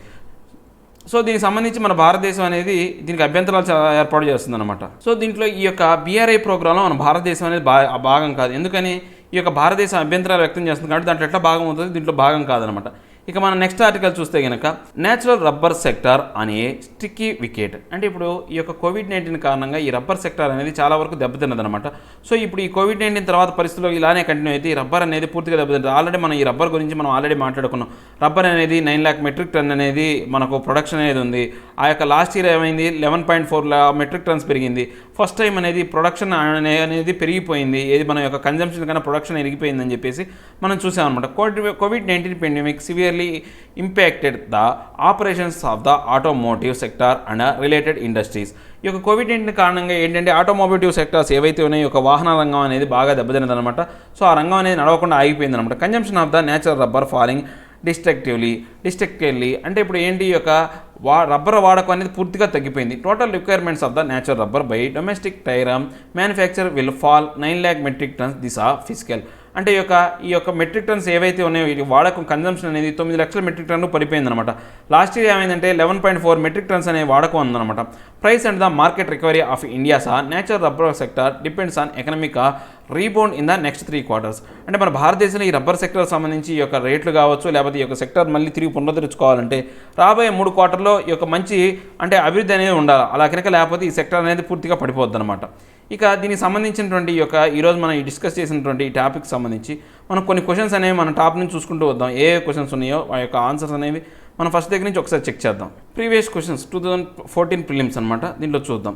సో దీనికి సంబంధించి మన భారతదేశం అనేది దీనికి అభ్యంతరాలు ఏర్పాటు చేస్తుంది అనమాట. సో దీంట్లో ఈ యొక్క బీఆర్ఐ ప్రోగ్రాంలో మన భారతదేశం అనేది భాగం కాదు. ఎందుకని ఈ యొక్క భారతదేశం అభ్యంతరాలు వ్యక్తం చేస్తుంది కాబట్టి దాంట్లో ఎట్లా భాగం అవుతుంది, దీంట్లో భాగం కాదనమాట. ఇక మన నెక్స్ట్ ఆర్టికల్ చూస్తే కనుక నేచురల్ రబ్బర్ సెక్టార్ అనే స్టిక్కీ వికెట్. అంటే ఇప్పుడు ఈ యొక్క కోవిడ్-19 కారణంగా ఈ రబ్బర్ సెక్టార్ అనేది చాలా వరకు దెబ్బతిన్నదనమాట. సో ఇప్పుడు ఈ కోవిడ్-19 తర్వాత పరిస్థితుల్లో ఇలానే కంటిన్యూ అయితే ఈ రబ్బర్ అనేది పూర్తిగా దెబ్బతింటుంది. ఆల్రెడీ మనం ఈ రబ్బర్ గురించి ఆల్రెడీ మాట్లాడుకున్నాం. రబ్బర్ అనేది 9 లాక్ మెట్రిక్ టన్ అనేది మనకు ప్రొడక్షన్ అనేది ఉంది. ఆ యొక్క లాస్ట్ ఇయర్ ఏమైంది 11.4 మెట్రిక్ టన్స్ పెరిగింది. ఫస్ట్ టైం అనేది ప్రొడక్షన్ అనేది పెరిగిపోయింది. ఏది మన యొక్క కన్జంప్షన్ కన్నా ప్రొడక్షన్ ఎరిగిపోయిందని చెప్పేసి మనం చూసామన్నమాట. కోవిడ్-19 pandemic severely impacted the operations of the automotive sector and related industries. ఈ యొక్క కోవిడ్-19 కారణంగా ఏంటంటే ఆటోమోటివ్ సెక్టార్స్ ఏవైతే ఉన్నాయో ఒక వాహన రంగం అనేది బాగా దెబ్బతిన్నదనమాట. సో ఆ రంగం అనేది నడవకుండా ఆగిపోయిందనమాట. Consumption of the natural rubber falling destructively అంటే ఇప్పుడు ఏంటి ఈ యొక్క రబ్బర్ వాడకం అనేది పూర్తిగా తగ్గిపోయింది. Total requirements of the natural rubber by domestic tyre manufacture will fall 9 lakh metric tons this are physical. అంటే ఈ యొక్క మెట్రిక్ టన్స్ ఏవైతే ఉన్నాయో వీటి వాడకం కన్జంప్షన్ అనేది 9 లక్షల మెట్రిక్ టన్ను పడిపోయిందనమాట. లాస్ట్ ఇయర్ ఏమైందంటే 11.4 మెట్రిక్ టన్స్ అనే వాడకం ఉందన్నమాట. Price and the market recovery of India natural rubber sector depends on economic rebound in the next 3 quarters. అంటే మన భారతదేశంలో ఈ రబ్బర్ సెక్టర్ సంబంధించి ఈ యొక్క రేట్లు కావచ్చు లేకపోతే ఈ యొక్క సెక్టర్ మళ్ళీ తిరిగి పునరుద్ధరించుకోవాలంటే రాబోయే 3 quarterలో ఈ యొక్క మంచి అంటే అభివృద్ధి అనేది ఉండాలి. అలా కనుక లేకపోతే ఈ సెక్టర్ అనేది పూర్తిగా పడిపోద్ది అనమాట. ఇక దీనికి సంబంధించినటువంటి ఈ యొక్క ఈరోజు మనం డిస్కస్ చేసినటువంటి ఈ టాపిక్ సంబంధించి మనం కొన్ని క్వశ్చన్స్ అనేవి మన టాప్ నుంచి చూసుకుంటూ వద్దాం. ఏ క్వశ్చన్స్ ఉన్నాయో ఆ యొక్క ఆన్సర్స్ అనేవి మనం ఫస్ట్ దగ్గర నుంచి ఒకసారి చెక్ చేద్దాం. ప్రీవియస్ క్వశ్చన్స్ 2014 ప్రిలిమ్స్ అనమాట. దీంట్లో చూద్దాం.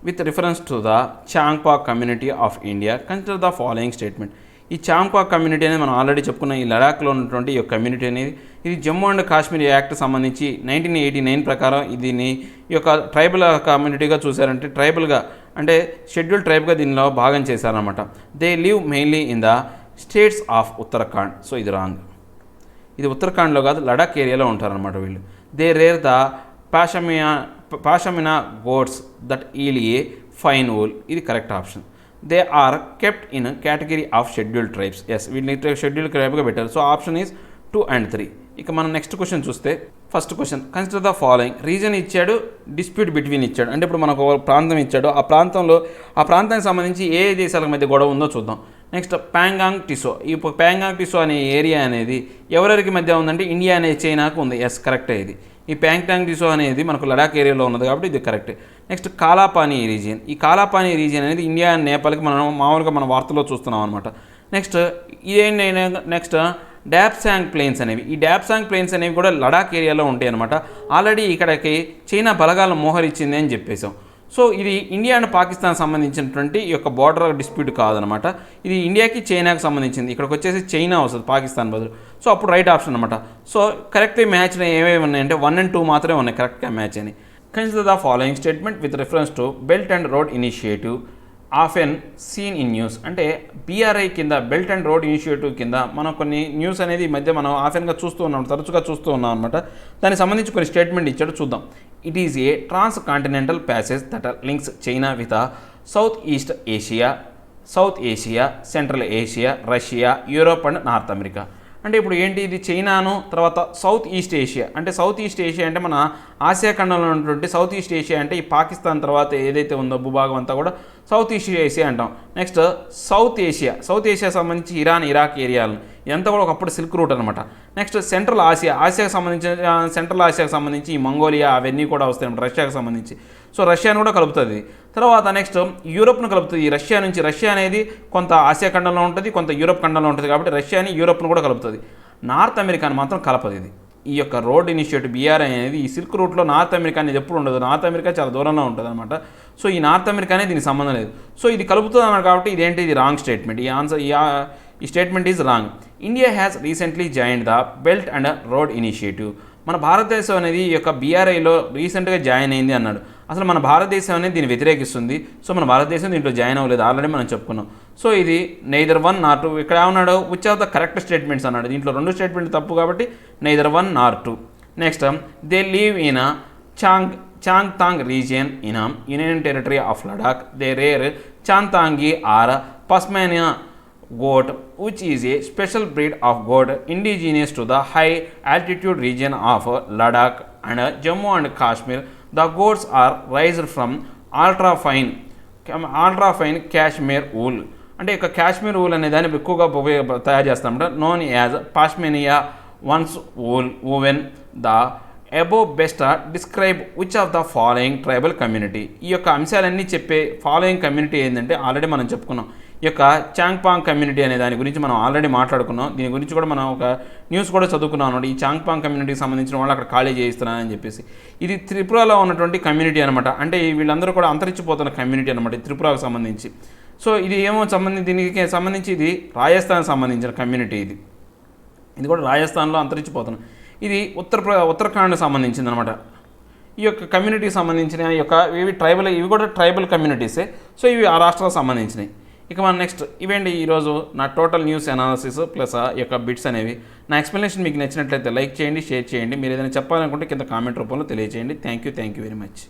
With reference to the Changpa community of India consider the following statement. ఈ చాంగ్పా కమ్యూనిటీ అనేది మనం ఆల్రెడీ చెప్పుకున్న ఈ లడాఖ్లో ఉన్నటువంటి ఈ యొక్క కమ్యూనిటీ అనేది ఇది జమ్మూ అండ్ కాశ్మీర్ యాక్ట్ సంబంధించి 1989 ప్రకారం దీన్ని ఈ యొక్క ట్రైబల్ కమ్యూనిటీగా చూశారంటే ట్రైబల్గా అంటే షెడ్యూల్ ట్రైబ్గా దీనిలో భాగం చేశారనమాట. They live mainly in the states of Uttarakhand. So ఇది రాంగ్. ఇది ఉత్తరాఖండ్లో కాదు, లడాక్ ఏరియాలో ఉంటారనమాట వీళ్ళు. They rear the pashmina goats that yield a fine wool. ఇది correct option. They are kept in category of scheduled tribes. Yes, వీళ్ళని షెడ్యూల్డ్ ట్రైబ్గా పెట్టారు. So option is 2 and 3. ఇక మనం నెక్స్ట్ క్వశ్చన్ చూస్తే first question consider the following. Reason ఇచ్చాడు, dispute between ఇచ్చాడు. అంటే ఇప్పుడు మనకు ప్రాంతం ఇచ్చాడు, ఆ ప్రాంతానికి సంబంధించి ఏ దేశాల మధ్య గొడవ ఉందో చూద్దాం. నెక్స్ట్ ప్యాంగాంగ్ టిసో. ఈ ప్యాంగాంగ్ టిసో అనే ఏరియా అనేది ఎవరెవరికి మధ్య ఉందంటే ఇండియా అనే చైనాకు ఉంది. ఎస్, కరెక్టే. ఇది ఈ ప్యాంగాంగ్ టిసో అనేది మనకు లడాక్ ఏరియాలో ఉన్నది కాబట్టి ఇది కరెక్టే. Next Kalapani region. ఈ కాలాపానీ రీజియన్ అనేది ఇండియా అండ్ నేపాల్కి మనం మామూలుగా మన వార్తల్లో చూస్తున్నాం అనమాట. నెక్స్ట్ ఇదేంటి, నెక్స్ట్ డాప్సాంగ్ ప్లేన్స్ అనేవి. ఈ డాప్సాంగ్ ప్లేన్స్ అనేవి కూడా లడాక్ ఏరియాలో ఉంటాయి అనమాట. ఆల్రెడీ ఇక్కడికి చైనా బలగాలను మోహరించింది అని చెప్పేసాం. సో ఇది ఇండియా అండ్ పాకిస్తాన్ సంబంధించినటువంటి ఈ యొక్క బార్డర్ డిస్ప్యూట్ కాదనమాట. ఇది ఇండియాకి చైనాకి సంబంధించింది. ఇక్కడికి వచ్చేసి చైనా వస్తుంది పాకిస్తాన్ బదులు. సో అప్పుడు రైట్ ఆప్షన్ అనమాట. సో కరెక్ట్గా మ్యాచ్ ఏమేమి ఉన్నాయంటే 1 and 2 మాత్రమే ఉన్నాయి కరెక్ట్గా మ్యాచ్ అని. Consider the following statement with reference to belt and road initiative often seen in news. అంటే బీఆర్ఐ కింద బెల్ట్ అండ్ రోడ్ ఇనిషియేటివ్ కింద మనం కొన్ని న్యూస్ అనేది ఈ మధ్య మనం ఆఫెన్గా చూస్తూ ఉన్నాం, తరచుగా చూస్తూ ఉన్నాం అనమాట. దానికి సంబంధించి కొన్ని స్టేట్మెంట్ ఇచ్చాడు, చూద్దాం. It is a transcontinental passage that links China with South East Asia, Central Asia, Russia, Europe and North America. అంటే ఇప్పుడు ఏంటి, ఇది చైనాను తర్వాత సౌత్ ఈస్ట్ ఏషియా. అంటే సౌత్ ఈస్ట్ ఏషియా అంటే మన ఆసియా ఖండంలో ఉన్నటువంటి సౌత్ ఈస్ట్ ఏషియా అంటే ఈ పాకిస్తాన్ తర్వాత ఏదైతే ఉందో భూభాగం అంతా కూడా సౌత్ ఈస్ట్ ఏషియా అంటాం. నెక్స్ట్ సౌత్ ఏషియా సంబంధించి ఇరాన్, ఇరాక్ ఏరియాలను ఇదంతా కూడా ఒకప్పుడు సిల్క్ రూట్ అనమాట. నెక్స్ట్ సెంట్రల్ ఆసియాకి సంబంధించి ఈ మంగోలియా అవన్నీ కూడా వస్తాయి అన్నమాట, రష్యాకి సంబంధించి. సో రష్యాను కూడా కలుపుతుంది. తర్వాత నెక్స్ట్ యూరోప్ను కలుపుతుంది. ఈ రష్యా అనేది కొంత ఆసియా ఖండంలో ఉంటుంది, కొంత యూరోప్ ఖండంలో ఉంటుంది కాబట్టి రష్యాని యూరోప్ను కూడా కలుపుతుంది. నార్త్ అమెరికాని మాత్రం కలపదు. ఇది ఈ యొక్క రోడ్ ఇనిషియేటివ్ బీఆర్ఐ అనేది ఈ సిల్క్ రూట్లో నార్త్ అమెరికా అనేది ఎప్పుడు ఉండదు. నార్త్ అమెరికా చాలా దూరంలో ఉంటుంది అనమాట. సో ఈ నార్త్ అమెరికా అనేది దీనికి సంబంధం లేదు. సో ఇది కలుపుతుంది అన్నారు కాబట్టి ఇదేంటి, ఇది రాంగ్ స్టేట్మెంట్. ఈ statement is wrong. India has recently joined the belt and road initiative. మన భారతదేశం అనేది ఈ యొక్క బీఆర్ఐలో రీసెంట్గా జాయిన్ అయింది అన్నాడు. అసలు మన భారతదేశం అనేది దీన్ని వ్యతిరేకిస్తుంది. సో మన భారతదేశం దీంట్లో జాయిన్ అవ్వలేదు, ఆల్రెడీ మనం చెప్పుకున్నాం. సో ఇది నెయిదర్ 1 nor 2. ఇక్కడ ఏమన్నాడు, which of the correct statements అన్నాడు. దీంట్లో 2 స్టేట్మెంట్ తప్పు కాబట్టి neither 1 nor 2. Next they live in Changthang region in union territory of Ladakh. They rear Changthangi or pashmina goat, which is a special breed of goat indigenous to the high altitude region of Ladakh and Jammu and Kashmir. The goats are raised from ultra fine cashmere wool. అంటే ఇక Kashmir wool అనే దాన్ని ఎక్కువగా తయారు చేస్తామంట. Known as pashmina once woven. The above best describe which of the following tribal community. ఈ యొక్క అంశాలన్నీ చెప్పే ఫాలోయింగ్ కమ్యూనిటీ ఏంటంటే ఆల్రెడీ మనం చెప్పుకున్నాం. ఈ యొక్క చాంగ్పాంగ్ కమ్యూనిటీ అనే దాని గురించి మనం ఆల్రెడీ మాట్లాడుకున్నాం. దీని గురించి కూడా మనం ఒక న్యూస్ కూడా చదువుకున్నాం అన్నమాట. ఈ చాంగ్పాంగ్ కమ్యూనిటీకి సంబంధించిన వాళ్ళు అక్కడ ఖాళీ చేయిస్తున్నారని చెప్పేసి. ఇది త్రిపురలో ఉన్నటువంటి కమ్యూనిటీ అనమాట. అంటే వీళ్ళందరూ కూడా అంతరించిపోతున్న కమ్యూనిటీ అనమాట ఈ త్రిపురకు సంబంధించి. సో ఇది దీనికి సంబంధించి ఇది రాజస్థాన్కి సంబంధించిన కమ్యూనిటీ. ఇది కూడా రాజస్థాన్లో అంతరించిపోతున్నాం. ఇది ఉత్తరాఖండ్కి సంబంధించింది అనమాట. ఈ యొక్క కమ్యూనిటీకి సంబంధించిన ఇవి కూడా ట్రైబల్ కమ్యూనిటీసే. సో ఇవి ఆ రాష్ట్రాలకు సంబంధించినవి. ఇక మనం నెక్స్ట్ ఇవేంటి ఈరోజు నా టోటల్ న్యూస్ అనాలిసిస్ ప్లస్ ఈ యొక్క బిట్స్ అనేవి. నా ఎక్స్ప్లెనేషన్ మీకు నచ్చినట్లయితే లైక్ చేయండి, షేర్ చేయండి. మీరు ఏదైనా చెప్పాలనుకుంటే కింద కామెంట్ రూపంలో తెలియజేయండి. Thank you very much.